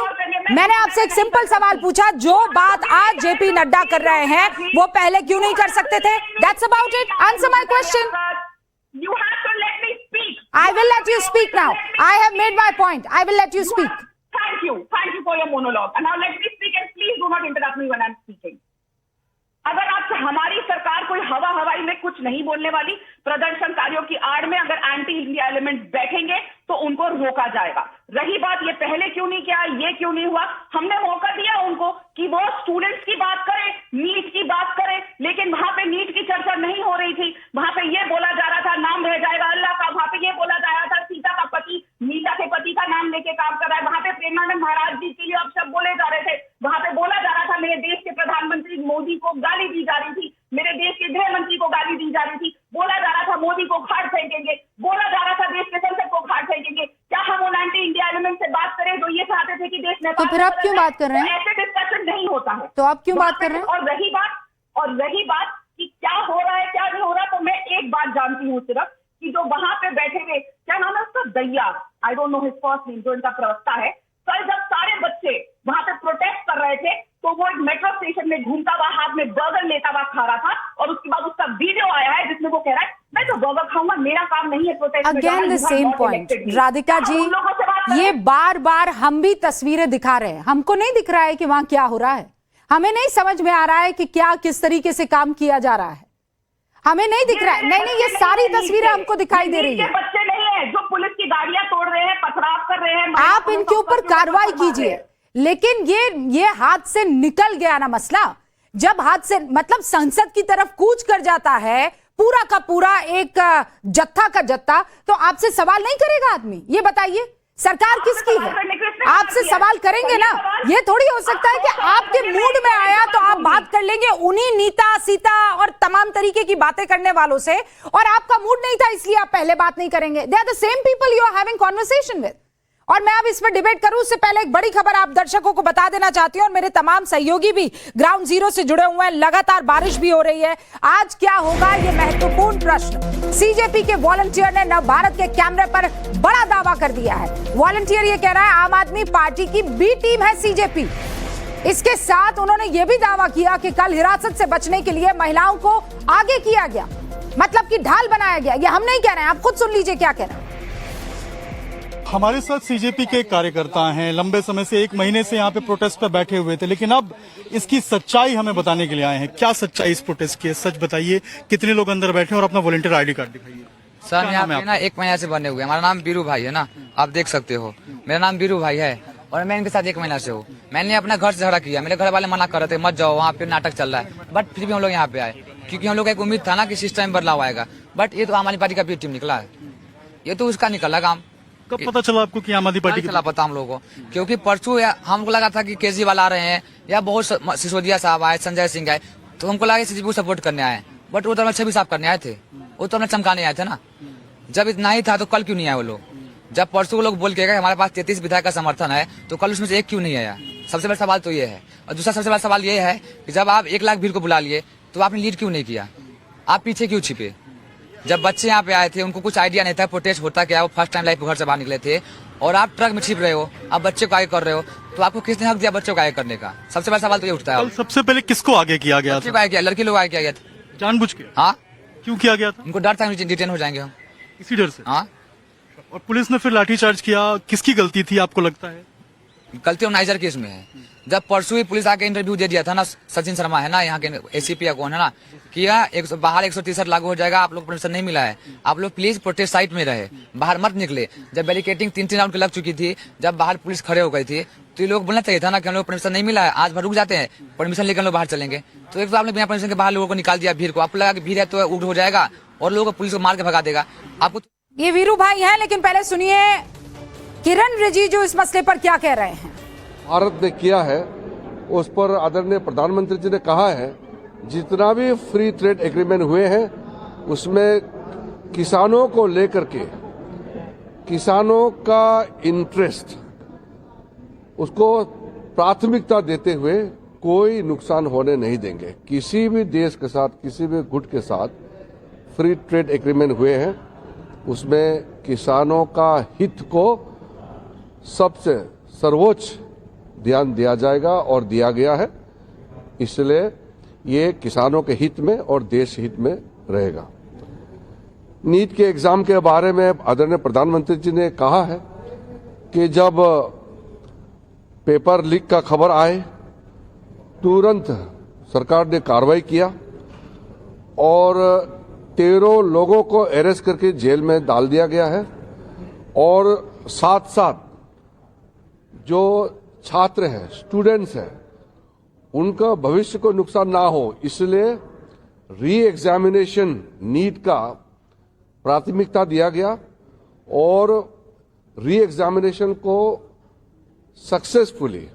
मैंने आपसे एक सिंपल सवाल पूछा, जो बात आज जेपी नड्डा कर रहे हैं वो पहले क्यों नहीं कर सकते थे? That's about it. Answer my question. You have to let me speak. I will let you speak now. I have made my point. I will let you speak. Thank you for your monologue. And now let me speak and please do not interrupt me when I'm speaking. अगर आप हमारी सरकार कोई हवाई में कुछ नहीं बोलने वाली, प्रदर्शनकारियों की आड़ में अगर एंटी इंडिया एलिमेंट बैठेंगे तो उनको रोका जाएगा। रही बात ये पहले क्यों नहीं किया, ये क्यों नहीं हुआ, हमने मौका दिया उनको कि वो स्टूडेंट्स की बात करें, नीट की बात करें, लेकिन वहां पे नीट की चर्चा नहीं हो रही थी। वहां पे ये बोला जा रहा था नाम रह जाएगा अल्लाह का, वहां पे ये बोला जा रहा था सीता का पति नीता के पति का नाम लेके काम कर रहा है, वहां पे प्रेमानंद महाराज जी के लिए अब सब बोले जा रहे थे, वहां पे बोला जा रहा था मेरे देश के प्रधानमंत्री मोदी को गाली दी जा रही थी, मेरे देश के गृह मंत्री को गाली दी जा रही थी, बोला जा रहा था मोदी को खाट फेंकेंगे, बोला जा रहा था देश के संसद को खाट फेंकेंगे। क्या हम उन एंटी इंडिया एलिमेंट से बात करें जो ये चाहते थे कि देश में? तो फिर आप क्यों बात कर रहे हैं? ऐसे डिस्कशन नहीं होता है। तो आप क्यों बात कर रहे हैं? और रही बात कि क्या हो रहा है क्या नहीं हो रहा, तो मैं एक बात जानती हूँ सिर्फ कि जो वहां पे बैठे हुए, क्या नाम है उसका, दैया, I don't know his first name, जो इनका प्रवक्ता है, कल जब सारे बच्चे वहां पे प्रोटेस्ट कर रहे थे तो वो एक मेट्रो स्टेशन में घूमता हुआ हाथ में बर्गर लेता हुआ खा रहा था और उसके बाद उसका वीडियो आया है जिसमें वो कह रहा है मैं तो बर्गर खाऊंगा, मेरा काम नहीं है प्रोटेस्ट में जाना। Again the same point Radhika ji, ये बार बार हम भी तस्वीरें दिखा रहे हैं, हमको नहीं दिख रहा है कि वहां क्या हो रहा है, हमें नहीं समझ में आ रहा है कि क्या किस तरीके से काम किया जा रहा है, हमें नहीं दिख रहा है। नहीं, ये सारी तस्वीरें हमको दिखाई दे रही है। बच्चे नहीं है जो पुलिस की गाड़ियां तोड़ रहे हैं, पथराव कर रहे हैं, आप इनके ऊपर कार्रवाई कीजिए, लेकिन ये हाथ से निकल गया ना मसला, जब हाथ से मतलब संसद की तरफ कूच कर जाता है पूरा का पूरा एक जत्था का जत्था, तो आपसे सवाल नहीं करेगा आदमी? ये बताइए, सरकार किसकी है? आपसे सवाल करेंगे ना। ये थोड़ी हो सकता है कि आपके मूड में आया तो आप बात कर लेंगे उन्हीं नीता सीता और तमाम तरीके की बातें करने वालों से, और आपका मूड नहीं था इसलिए आप पहले बात नहीं करेंगे। They are the same people you are having conversation with. और मैं अब इस पर डिबेट करूं उससे पहले एक बड़ी खबर आप दर्शकों को बता देना चाहती हूं, और मेरे तमाम सहयोगी भी ग्राउंड जीरो से जुड़े हुए हैं। लगातार बारिश भी हो रही है। आज क्या होगा ये महत्वपूर्ण प्रश्न। सीजेपी के वॉलंटियर ने नव भारत के कैमरे पर बड़ा दावा कर दिया है। वॉलंटियर ये कह रहा है आम आदमी पार्टी की बी टीम है सीजेपी। इसके साथ उन्होंने ये भी दावा किया कि कल हिरासत से बचने के लिए महिलाओं को आगे किया गया, मतलब कि ढाल बनाया गया। ये हम नहीं कह रहे हैं, आप खुद सुन लीजिए क्या कह रहे हैं। हमारे साथ सीजेपी के कार्यकर्ता हैं, लंबे समय से 1 महीने से यहाँ पे प्रोटेस्ट पर बैठे हुए थे, लेकिन अब इसकी सच्चाई हमें बताने के लिए आए हैं। क्या सच्चाई इस प्रोटेस्ट की है, सच बताइए। कितने लोग अंदर बैठे हैं और अपना वॉलंटियर आईडी कार्ड दिखाइए। सर यहाँ पे ना 1 महीना से बने हुए। हमारा नाम बीरू भाई है ना, आप देख सकते हो। मेरा नाम बीरू भाई है और मैं इनके साथ 1 महीना से हूँ। मैंने अपना घर से झगड़ा किया, मेरे घर वाले मना कर रहे थे मत जाओ, वहाँ पे नाटक चल रहा है, बट फिर भी हम लोग यहाँ पे आए क्योंकि हम लोग एक उम्मीद था ना कि सिस्टम में बदलाव आएगा। बट ये तो आम आदमी पार्टी का भी टीम निकला है, ये तो उसका निकला काम। कब पता चला आपको कि आम आदमी पार्टी चला पता हम लोगों को, क्योंकि परसों हमको लगा था कि केजरीवाल आ रहे हैं या बहुत सिसोदिया साहब आए, संजय सिंह आए, तो हमको लगा सीजेपी को सपोर्ट करने आए। बट वो तो हमें छवि साफ करने आए थे, वो तो हमें चमकाने आए थे ना। जब इतना ही था तो कल क्यों नहीं आए वो लोग? जब परसों वो लोग बोल के गए हमारे पास 33 विधायक का समर्थन है, तो कल उसमें से एक क्यों नहीं आया? सबसे बड़ा सवाल तो ये है। और दूसरा सबसे बड़ा सवाल ये है कि जब आप 1 लाख भीड़ को बुला लिए तो आपने लीड क्यों नहीं किया? आप पीछे क्यों छिपे? जब बच्चे यहाँ पे आए थे उनको कुछ आइडिया नहीं था प्रोटेस्ट होता क्या, वो फर्स्ट टाइम लाइफ घर से बाहर निकले थे, और आप ट्रक में छिप रहे हो, आप बच्चे को आगे कर रहे हो, तो आपको किसने हक दिया बच्चों को आगे करने का? सबसे बड़ा सवाल तो ये उठता है। सबसे पहले किसको आगे किया गया था? आगे किया, लड़की लोग आगे किया गया था जानबूझ के। हाँ, क्यों किया गया था? उनको डर था डिटेन हो जाएंगे हम, इसी डर से। हाँ, और पुलिस ने फिर लाठीचार्ज किया। किसकी गलती थी आपको लगता है? गलती ऑर्गेनाइजर केस में है। जब परसों ही पुलिस आके इंटरव्यू दे दिया था ना, सचिन शर्मा है ना यहाँ के एसीपी या कौन है ना, कि बाहर 163 लागू हो जाएगा, आप लोग परमिशन नहीं मिला है, आप लोग प्लीज प्रोटेस्ट साइट में रहे, बाहर मत निकले। जब बैरिकेटिंग 3 राउंड की लग चुकी थी, जब बाहर पुलिस खड़े हो गई थी, तो ये लोग बोलना चाहिए था ना कि हम लोग परमिशन नहीं मिला है, आज भर रुक जाते हैं, परमिशन लेकर हम लोग बाहर चलेंगे। तो एक तो आपने बिना परमिशन के बाहर लोगों को निकाल दिया भीड़ को। आपको लगा कि भीड़ है तो उग्र हो जाएगा और लोगों को पुलिस को मार के भगा देगा आपको। ये वीरू भाई हैं, लेकिन पहले सुनिए किरण रिजिजू इस मसले पर क्या कह रहे हैं। भारत ने किया है उस पर आदरणीय प्रधानमंत्री जी ने कहा है जितना भी फ्री ट्रेड एग्रीमेंट हुए हैं उसमें किसानों को लेकर के, किसानों का इंटरेस्ट, उसको प्राथमिकता देते हुए कोई नुकसान होने नहीं देंगे। किसी भी देश के साथ, किसी भी गुट के साथ फ्री ट्रेड एग्रीमेंट हुए हैं उसमें किसानों का हित को सबसे सर्वोच्च ध्यान दिया जाएगा और दिया गया है, इसलिए ये किसानों के हित में और देश हित में रहेगा। नीट के एग्जाम के बारे में आदरणीय प्रधानमंत्री जी ने कहा है कि जब पेपर लीक का खबर आए तुरंत सरकार ने कार्रवाई किया और 13 लोगों को अरेस्ट करके जेल में डाल दिया गया है, और साथ साथ जो छात्र हैं, स्टूडेंट्स हैं, उनका भविष्य को नुकसान ना हो इसलिए री एग्जामिनेशन नीट का प्राथमिकता दिया गया और री एग्जामिनेशन को सक्सेसफुली,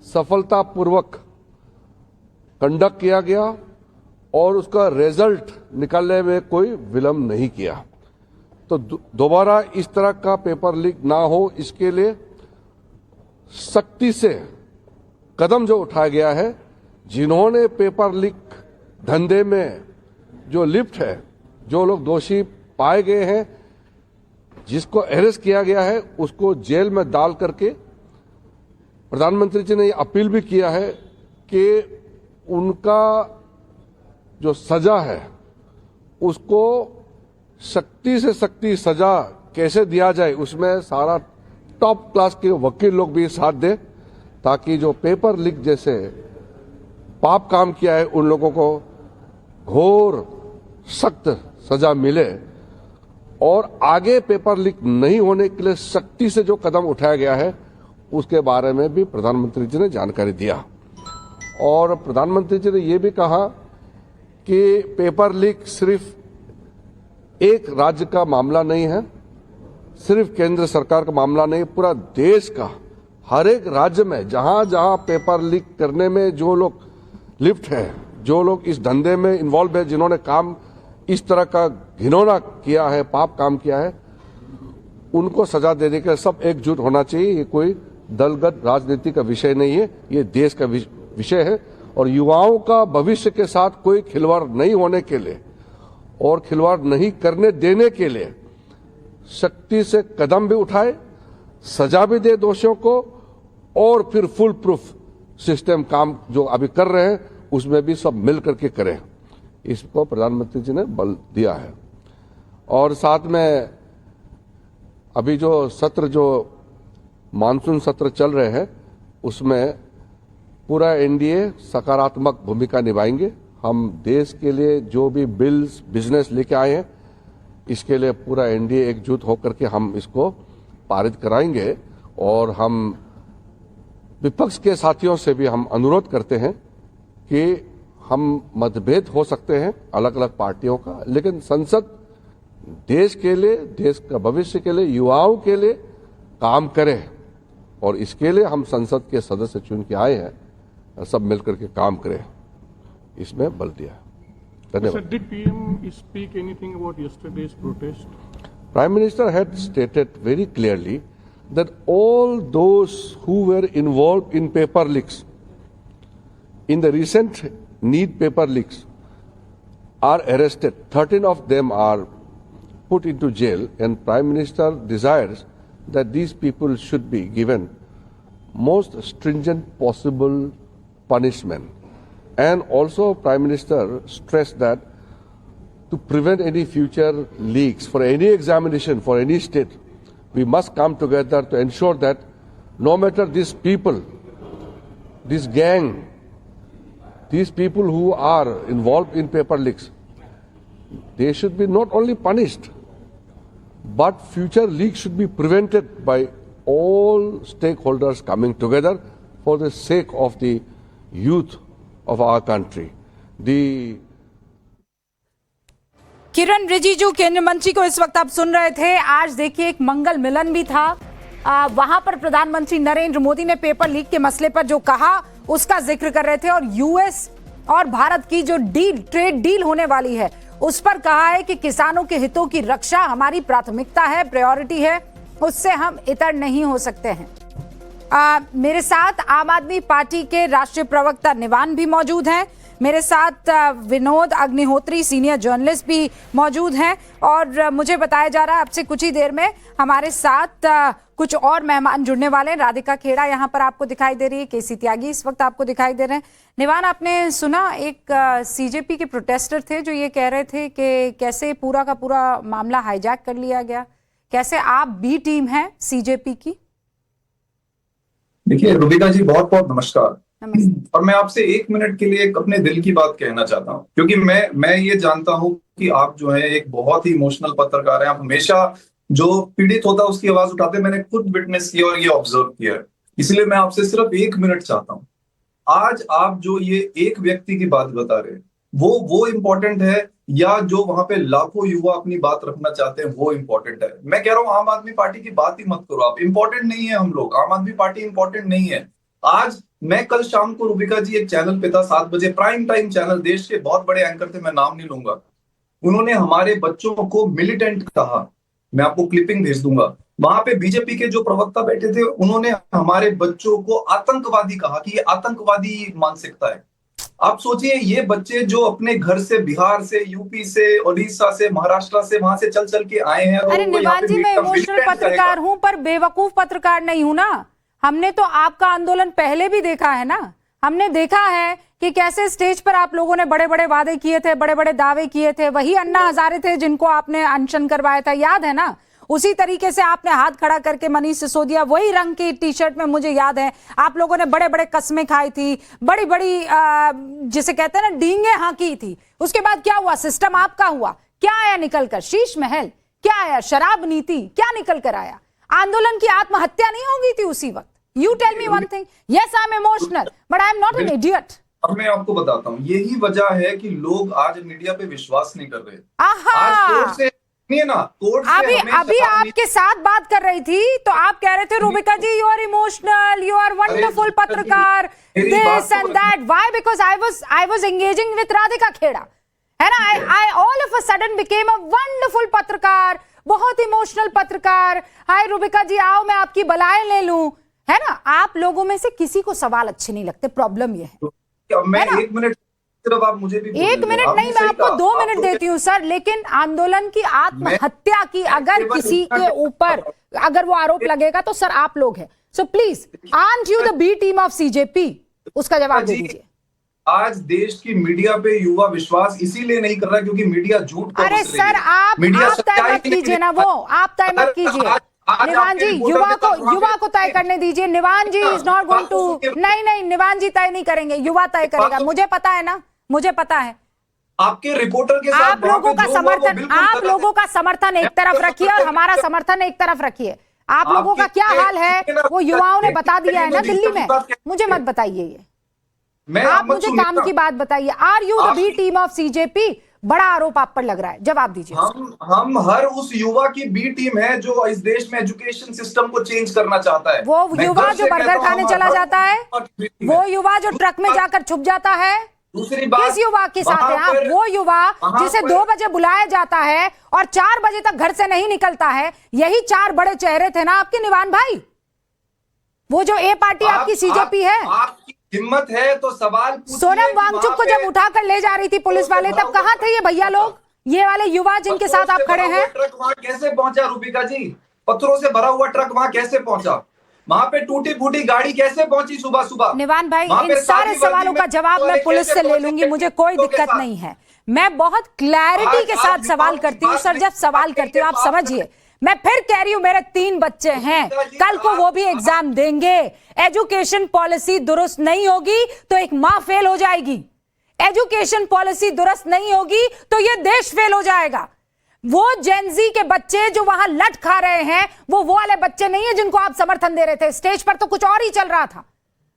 सफलतापूर्वक कंडक्ट किया गया और उसका रिजल्ट निकालने में कोई विलंब नहीं किया। तो दोबारा इस तरह का पेपर लीक ना हो इसके लिए सख्ती से कदम जो उठाया गया है, जिन्होंने पेपर लीक धंधे में जो लिप्त है, जो लोग दोषी पाए गए हैं, जिसको अरेस्ट किया गया है, उसको जेल में डाल करके प्रधानमंत्री जी ने अपील भी किया है कि उनका जो सजा है उसको सख्ती से सख्ती सजा कैसे दिया जाए, उसमें सारा टॉप क्लास के वकील लोग भी साथ दें ताकि जो पेपर लीक जैसे पाप काम किया है उन लोगों को घोर सख्त सजा मिले और आगे पेपर लीक नहीं होने के लिए सख्ती से जो कदम उठाया गया है उसके बारे में भी प्रधानमंत्री जी ने जानकारी दिया। और प्रधानमंत्री जी ने ये भी कहा कि पेपर लीक सिर्फ एक राज्य का मामला नहीं है, सिर्फ केंद्र सरकार का मामला नहीं, पूरा देश का हर एक राज्य में जहां जहां पेपर लीक करने में जो लोग लिप्त हैं, जो लोग इस धंधे में इन्वॉल्व है, जिन्होंने काम इस तरह का घिनौना किया है, पाप काम किया है, उनको सजा देने के लिए सब एकजुट होना चाहिए। ये कोई दलगत राजनीति का विषय नहीं है, ये देश का विषय है और युवाओं का भविष्य के साथ कोई खिलवाड़ नहीं होने के लिए और खिलवाड़ नहीं करने देने के लिए शक्ति से कदम भी उठाए, सजा भी दे दोषियों को और फिर फुल प्रूफ सिस्टम काम जो अभी कर रहे हैं उसमें भी सब मिल करके करें। इसको प्रधानमंत्री जी ने बल दिया है। और साथ में अभी जो सत्र, जो मानसून सत्र चल रहे हैं, उसमें पूरा एनडीए सकारात्मक भूमिका निभाएंगे। हम देश के लिए जो भी बिल्स बिजनेस लेके आए हैं, इसके लिए पूरा एनडीए एकजुट होकर के हम इसको पारित कराएंगे। और हम विपक्ष के साथियों से भी हम अनुरोध करते हैं कि हम मतभेद हो सकते हैं अलग अलग पार्टियों का, लेकिन संसद देश के लिए, देश का भविष्य के लिए, युवाओं के लिए काम करे और इसके लिए हम संसद के सदस्य चुन के आए हैं, सब मिलकर के काम करें, इसमें बल दिया। धन्यवाद। Did PM speak anything about yesterday's protest? Prime Minister had stated very clearly that all those who were involved in paper leaks, in the recent NEET paper leaks, are arrested. 13 of them are put into jail, and Prime Minister desires that these people should be given most stringent possible punishment. And also Prime Minister stressed that to prevent any future leaks for any examination for any state, we must come together to ensure that no matter these people, this gang, these people who are involved in paper leaks, they should be not only punished, but future leaks should be prevented by all stakeholders coming together for the sake of the youth of our country. The किरण रिजिजू केंद्रीय मंत्री को इस वक्त आप सुन रहे थे। आज देखिए एक मंगल मिलन भी था। वहां पर प्रधानमंत्री नरेंद्र मोदी ने पेपर लीक के मसले पर जो कहा उसका जिक्र कर रहे थे और यूएस और भारत की जो ट्रेड डील होने वाली है उस पर कहा है कि किसानों के हितों की रक्षा हमारी प्राथमिकता है, प्रायोरिटी है, उससे हम इतर नहीं हो सकते हैं। मेरे साथ आम आदमी पार्टी के राष्ट्रीय प्रवक्ता निवान भी मौजूद हैं, मेरे साथ विनोद अग्निहोत्री सीनियर जर्नलिस्ट भी मौजूद हैं और मुझे बताया जा रहा है आपसे कुछ ही देर में हमारे साथ कुछ और मेहमान जुड़ने वाले हैं। राधिका खेड़ा यहाँ पर आपको दिखाई दे रही है, केसी त्यागी इस वक्त आपको दिखाई दे रहे हैं। निवान, आपने सुना एक सीजेपी के प्रोटेस्टर थे जो ये कह रहे थे कि कैसे पूरा का पूरा मामला हाईजैक कर लिया गया, कैसे आप बी टीम हैं सीजेपी की? देखिए रुबिका जी, बहुत बहुत नमस्कार। और मैं आपसे एक मिनट के लिए अपने दिल की बात कहना चाहता हूँ, क्योंकि मैं ये जानता हूँ कि आप जो है एक बहुत ही इमोशनल पत्रकार हैं। आप हमेशा जो पीड़ित होता है उसकी आवाज उठाते हैं। मैंने खुद विटनेस किया और ये ऑब्जर्व किया है, इसलिए मैं आपसे सिर्फ एक मिनट चाहता हूँ। आज आप जो ये एक व्यक्ति की बात बता रहे हैं वो इम्पोर्टेंट है या जो वहां पे लाखों युवा अपनी बात रखना चाहते हैं वो इम्पोर्टेंट है? मैं कह रहा हूँ आम आदमी पार्टी की बात ही मत करो आप। इम्पोर्टेंट नहीं है हम लोग, आम आदमी पार्टी इम्पोर्टेंट नहीं है। आज मैं कल शाम को रुबिका जी एक चैनल पे था 7 बजे, प्राइम टाइम चैनल, देश के बहुत बड़े एंकर थे, मैं नाम नहीं लूंगा। उन्होंने हमारे बच्चों को मिलिटेंट कहा, मैं आपको क्लिपिंग भेज दूंगा। वहां पे बीजेपी के जो प्रवक्ता बैठे थे उन्होंने हमारे बच्चों को आतंकवादी कहा कि ये आतंकवादी मानसिकता है। आप सोचिए, ये बच्चे जो अपने घर से, बिहार से, यूपी से, उड़ीसा से, महाराष्ट्र से, वहां से चल के आए हैं। अरे निवान जी, मैं इमोशनल पत्रकार हूं पर बेवकूफ पत्रकार नहीं हूं ना। हमने तो आपका आंदोलन पहले भी देखा है ना। हमने देखा है कि कैसे स्टेज पर आप लोगों ने बड़े बड़े वादे किए थे, बड़े बड़े दावे किए थे। वही अन्ना हजारे थे जिनको आपने अनशन करवाया था, याद है ना? उसी तरीके से आपने हाथ खड़ा करके मनीष सिसोदिया, वही रंग की टी शर्ट में, मुझे याद है आप लोगों ने बड़े बड़े कस्में खाई थी, बड़ी बड़ी जिसे कहते हैं ना डींगे हाँकी थी। उसके बाद क्या हुआ? सिस्टम आपका हुआ। क्या आया निकल कर? शीश महल। क्या आया? शराब नीति। क्या निकल कर आया? आंदोलन की आत्महत्या नहीं हो गई थी उसी वक्त? You tell me one thing. Yes, I'm emotional, but I'm not an idiot. अब मैं आपको बताता हूँ, यही वजह है कि लोग आज मीडिया पे विश्वास नहीं कर रहे। आहा! आज कोर्ट से सुनिए ना, कोर्ट से अभी हमें अभी शराब आपके साथ बात कर रही थी तो आप कह रहे थे Rubika ji you are emotional, you are wonderful पत्रकार, this and that. Why? Because I was engaging with Radhika Khera, है ना। I all of a sudden became a wonderful पत्रकार, बहुत इमोशनल पत्रकार। हाय रूबिका जी, आओ मैं आपकी बलाएं ले लूं, है ना। आप लोगों में से किसी को सवाल अच्छे नहीं लगते, प्रॉब्लम ये है। मैं 1 मिनट सिर्फ आप मुझे भी 1 मिनट नहीं, मैं आपको 2 मिनट देती हूँ सर। लेकिन आंदोलन की आत्महत्या की अगर किसी के ऊपर अगर वो आरोप लगेगा तो सर आप लोग हैं। So please, aren't you the B team of CJP? उसका जवाब दे दीजिए। आज देश की मीडिया पे युवा विश्वास इसीलिए नहीं कर रहा क्योंकि मीडिया झूठ को अरे सर आप तय मत कीजिए ना, वो आप तय मत कीजिए। निवान जी, युवा को तय करने दीजिए। निवान जी इज नॉट गोइंग टू, नहीं निवान जी तय नहीं करेंगे, युवा तय करेगा। मुझे पता है ना, मुझे पता है। आपके रिपोर्टर के साथ आप लोगों का समर्थन एक तरफ रखिए और हमारा समर्थन एक तरफ रखिए। आप लोगों का क्या हाल है वो युवाओं ने बता दिया है ना दिल्ली में। मुझे मत बताइए ये, आप मुझे काम की बात बताइए। Are you the B team of CJP? बड़ा आरोप आप पर लग रहा है, जवाब दीजिए। हम हर उस युवा की बी टीम है जो इस देश में एजुकेशन सिस्टम को चेंज करना चाहता है। वो युवा जो बर्गर खाने चला जाता है, वो युवा जो ट्रक में जाकर छुप जाता है, दूसरी बात, किस युवा के साथ है आप? वो युवा जिसे 2 बजे बुलाया जाता है और 4 बजे तक घर से नहीं निकलता है। यही 4 बड़े चेहरे थे ना आपके, निवान भाई। वो जो ए पार्टी आपकी सीजेपी है। आपकी हिम्मत है तो सवाल सोनम वांगचुक को जब उठाकर ले जा रही थी पुलिस वाले, तब कहां थे ये भैया लोग, ये वाले युवा जिनके साथ आप खड़े हैं? ट्रक वहां कैसे पहुंचा रूबिका जी? पत्थरों से भरा हुआ ट्रक वहां कैसे पहुंचा? वहां पे टूटी फूटी गाड़ी कैसे पहुंची सुबह सुबह? निवान भाई, इन सारे सवालों का जवाब मैं पुलिस से ले लूंगी, मुझे कोई दिक्कत नहीं है। मैं बहुत क्लैरिटी के साथ सवाल करती हूँ सर। जब सवाल करती हूँ आप समझिए, मैं फिर कह रही हूं मेरे 3 बच्चे हैं, कल को वो भी एग्जाम देंगे। एजुकेशन पॉलिसी दुरुस्त नहीं होगी तो एक मां फेल हो जाएगी। एजुकेशन पॉलिसी दुरुस्त नहीं होगी तो ये देश फेल हो जाएगा। वो जेनजी के बच्चे जो वहां लट खा रहे हैं, वो वाले बच्चे नहीं है जिनको आप समर्थन दे रहे थे। स्टेज पर तो कुछ और ही चल रहा था।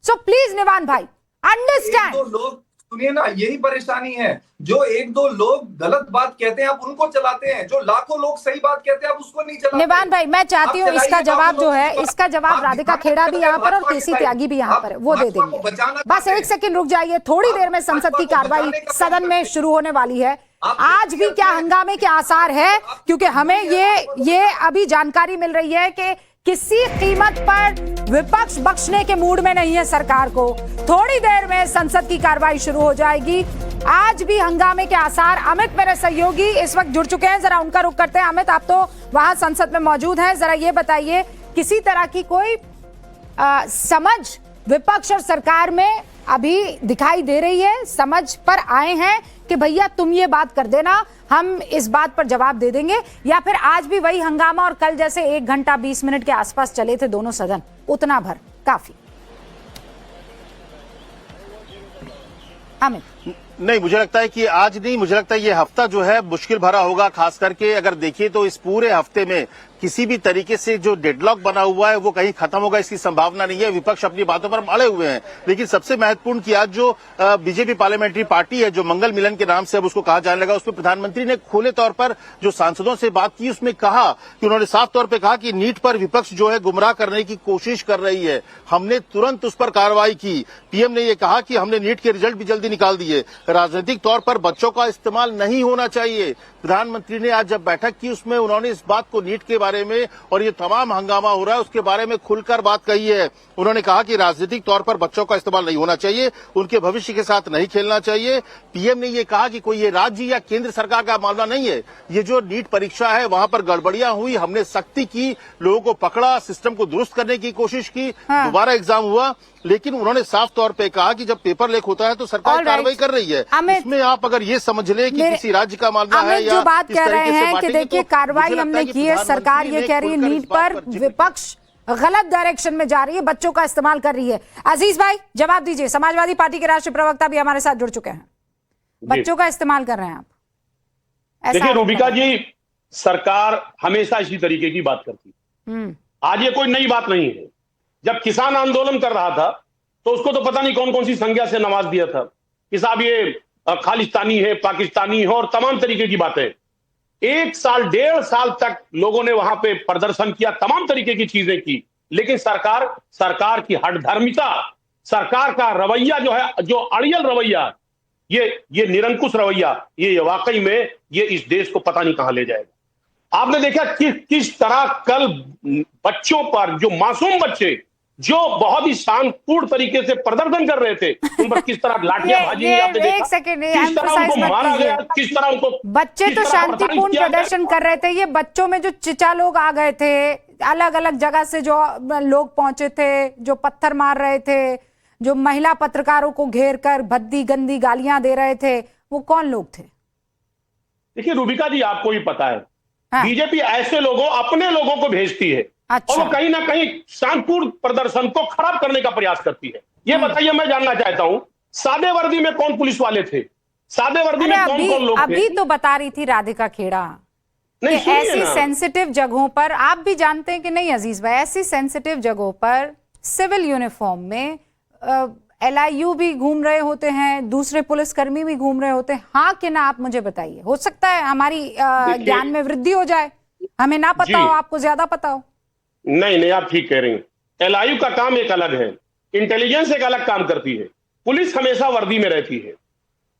सो प्लीज निवान भाई, अंडरस्टैंड। सुनिए ना, यही परेशानी है। जो 1-2 लोग गलत बात कहते हैं आप उनको चलाते हैं, जो लाखों लोग सही बात कहते हैं आप उसको नहीं चलाते। निवान भाई, मैं चाहती हूँ इसका जवाब जो है, इसका जवाब राधिका खेड़ा भी यहाँ पर और केसी त्यागी भी यहाँ पर है, वो दे देंगे। बस 1 सेकंड रुक जाइए, थोड़ी देर में संसद की कार्रवाई सदन में शुरू होने वाली है। आज भी क्या हंगामे के आसार है, क्योंकि हमें ये अभी जानकारी मिल रही है कि किसी कीमत पर विपक्ष बख्शने के मूड में नहीं है सरकार को। थोड़ी देर में संसद की कार्रवाई शुरू हो जाएगी। आज भी हंगामे के आसार। अमित मेरे सहयोगी इस वक्त जुड़ चुके हैं, जरा उनका रुख करते हैं। अमित, आप तो वहां संसद में मौजूद हैं, जरा ये बताइए किसी तरह की कोई समझ विपक्ष और सरकार में अभी दिखाई दे रही है? समझ पर आए हैं कि भैया तुम ये बात कर देना, हम इस बात पर जवाब दे देंगे, या फिर आज भी वही हंगामा और कल जैसे 1 घंटा 20 मिनट के आसपास चले थे दोनों सदन, उतना भर काफी? अमित? नहीं, मुझे लगता है कि आज नहीं, मुझे लगता है ये हफ्ता जो है मुश्किल भरा होगा। खास करके अगर देखिए तो इस पूरे हफ्ते में किसी भी तरीके से जो डेडलॉक बना हुआ है वो कहीं खत्म होगा इसकी संभावना नहीं है। विपक्ष अपनी बातों पर अड़े हुए हैं, लेकिन सबसे महत्वपूर्ण कि आज जो बीजेपी पार्लियामेंट्री पार्टी है, जो मंगल मिलन के नाम से अब उसको कहा जाने लगा, उसमें प्रधानमंत्री ने खुले तौर पर जो सांसदों से बात की उसमें कहा कि उन्होंने साफ तौर पर कहा कि नीट पर विपक्ष जो है गुमराह करने की कोशिश कर रही है, हमने तुरंत उस पर कार्रवाई की। पीएम ने यह कहा कि हमने नीट के रिजल्ट भी जल्दी निकाल दिए। राजनीतिक तौर पर बच्चों का इस्तेमाल नहीं होना चाहिए। प्रधानमंत्री ने आज जब बैठक की उसमें उन्होंने इस बात को नीट के बारे में और ये तमाम हंगामा हो रहा है उसके बारे में खुलकर बात कही है। उन्होंने कहा कि राजनीतिक तौर पर बच्चों का इस्तेमाल नहीं होना चाहिए, उनके भविष्य के साथ नहीं खेलना चाहिए। पीएम ने ये कहा कि कोई ये राज्य या केंद्र सरकार का मामला नहीं है, ये जो नीट परीक्षा है वहां पर गड़बड़ियां हुई, हमने सख्ती की, लोगों को पकड़ा, सिस्टम को दुरुस्त करने की कोशिश की, दोबारा एग्जाम हुआ। लेकिन उन्होंने साफ तौर पे कहा कि जब पेपर लीक होता है तो सरकार कार्रवाई कर रही है। इसमें आप अगर ये समझ लें कि किसी राज्य का मामला है या जो बात कह रहे हैं कि देखिए कार्रवाई हमने की है, सरकार ये कह रही है नीट पर विपक्ष गलत डायरेक्शन में जा रही है, बच्चों का इस्तेमाल कर रही है। अजीज भाई जवाब दीजिए, समाजवादी पार्टी के राष्ट्रीय प्रवक्ता भी हमारे साथ जुड़ चुके हैं। बच्चों का इस्तेमाल कर रहे हैं आप? देखिए रूबिका जी, सरकार हमेशा इसी तरीके की बात करती है। आज ये कोई नई बात नहीं है। जब किसान आंदोलन कर रहा था तो उसको तो पता नहीं कौन कौन सी संज्ञा से नवाज दिया था। कि साहब ये खालिस्तानी है, पाकिस्तानी है और तमाम तरीके की बातें। 1 साल 1.5 साल तक लोगों ने वहां पे प्रदर्शन किया, तमाम तरीके की चीजें की, लेकिन सरकार की हठधर्मिता, सरकार का रवैया जो है, जो अड़ियल रवैया, ये निरंकुश रवैया, ये वाकई में ये इस देश को पता नहीं कहां ले जाएगा। आपने देखा किस तरह कल बच्चों पर, जो मासूम बच्चे जो बहुत ही शांतिपूर्ण तरीके से प्रदर्शन कर रहे थे, उन पर किस तरह लाठियां भाजी, आपने देखा एक सेकेंड, किस तरह उनको मारा गया, किस तरह उनको, बच्चे तो शांतिपूर्ण प्रदर्शन कर रहे थे, ये बच्चों में जो चिचा लोग आ गए थे, अलग अलग जगह से जो लोग पहुंचे थे, जो पत्थर मार रहे थे, जो महिला पत्रकारों को घेर कर भद्दी गंदी गालियां दे रहे थे, वो कौन लोग थे? देखिए रूबिका जी, आपको भी पता है, बीजेपी ऐसे अपने लोगों को भेजती है, अच्छा। और वो कहीं ना कहीं शांतिपूर्ण प्रदर्शन को खराब करने का प्रयास करती है। ये बताइए, मैं जानना चाहता हूं, सादे वर्दी में कौन पुलिस वाले थे? सादे वर्दी में कौन कौन लोग थे? अभी तो बता रही थी राधिका खेड़ा कि ऐसी सेंसिटिव जगहों पर, आप भी जानते हैं कि नहीं अजीज भाई, ऐसी सेंसिटिव जगहों पर सिविल यूनिफॉर्म में LIU भी घूम रहे होते हैं, दूसरे पुलिसकर्मी भी घूम रहे होते हैं, हाँ कि ना? आप मुझे बताइए, हो सकता है हमारी ज्ञान में वृद्धि हो जाए, हमें ना पता हो, आपको ज्यादा पता हो। नहीं, आप ठीक कह रही हैं। LIU का काम एक अलग है, इंटेलिजेंस एक अलग काम करती है, पुलिस हमेशा वर्दी में रहती है,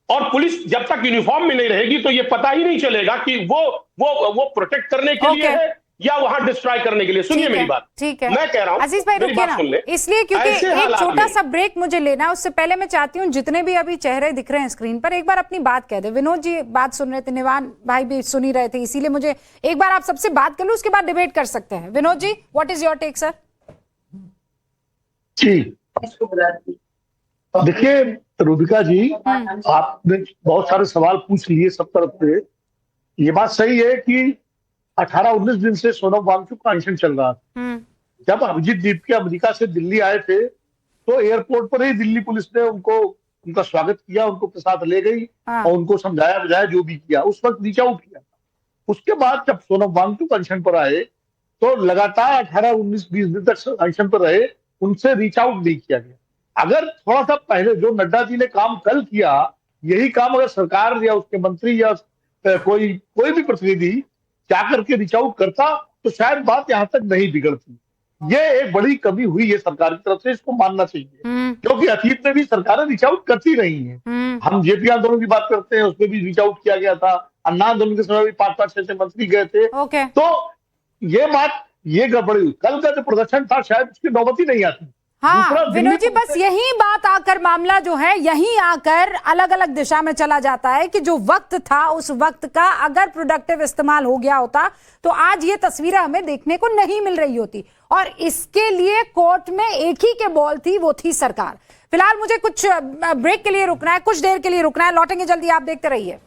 और पुलिस जब तक यूनिफॉर्म में नहीं रहेगी तो ये पता ही नहीं चलेगा कि वो प्रोटेक्ट करने के लिए है या वहां डिस्ट्रॉय करने के लिए। सुनिए मेरी बात, ठीक है, मैं कह रहा हूं, अजीज भाई रुकिए ना, इसलिए क्योंकि एक छोटा सा ब्रेक मुझे लेना है, उससे पहले मैं चाहती हूँ जितने भी अभी चेहरे दिख रहे हैं स्क्रीन पर, एक बार अपनी बात कह दे। विनोद जी बात सुन रहे थे, निवान भाई भी सुन ही रहे थे, इसीलिए मुझे एक बार आप सबसे बात कर लूं, उसके बाद डिबेट कर सकते हैं। Vinod ji, what is your take sir? जी देखिए रूबिका जी, आपने बहुत सारे सवाल पूछ लिए सब तरफ से। ये बात सही है कि 18-19 दिन से सोनम वांगचुक का अनशन चल रहा था। जब अभिजीत दीपके अमेरिका से दिल्ली आए थे तो एयरपोर्ट पर ही दिल्ली पुलिस ने उनका स्वागत किया, उनको के साथ ले गई और उनको समझाया बुझाया, जो भी किया, उस वक्त रीच आउट किया। उसके बाद जब सोनम वांगचुक अनशन पर आए तो लगातार 18-19-20 दिन तक अनशन पर रहे, उनसे रीच आउट नहीं किया गया। अगर थोड़ा सा पहले जो नड्डा जी ने काम कल किया, यही काम अगर सरकार या उसके मंत्री या कोई भी प्रतिनिधि जाकर के रीच आउट करता तो शायद बात यहाँ तक नहीं बिगड़ती। ये एक बड़ी कमी हुई है सरकार की तरफ से, इसको मानना चाहिए, क्योंकि अतीत में भी सरकारें रीच आउट करती रही हैं। हम जेपी आंदोलन की बात करते हैं, उसमें भी रीच आउट किया गया था, अन्ना आंदोलन के समय भी 5-5, 6 मंत्री गए थे। तो ये गड़बड़ी हुई। कल का जो प्रदर्शन था शायद उसकी नौबत ही नहीं आती। हाँ विनोद जी, बस यही बात आकर मामला जो है यहीं आकर अलग अलग दिशा में चला जाता है कि जो वक्त था उस वक्त का अगर प्रोडक्टिव इस्तेमाल हो गया होता तो आज ये तस्वीरें हमें देखने को नहीं मिल रही होती, और इसके लिए कोर्ट में एक ही के बॉल थी, वो थी सरकार। फिलहाल मुझे कुछ ब्रेक के लिए रुकना है, कुछ देर के लिए रुकना है, लौटेंगे जल्दी, आप देखते रहिए।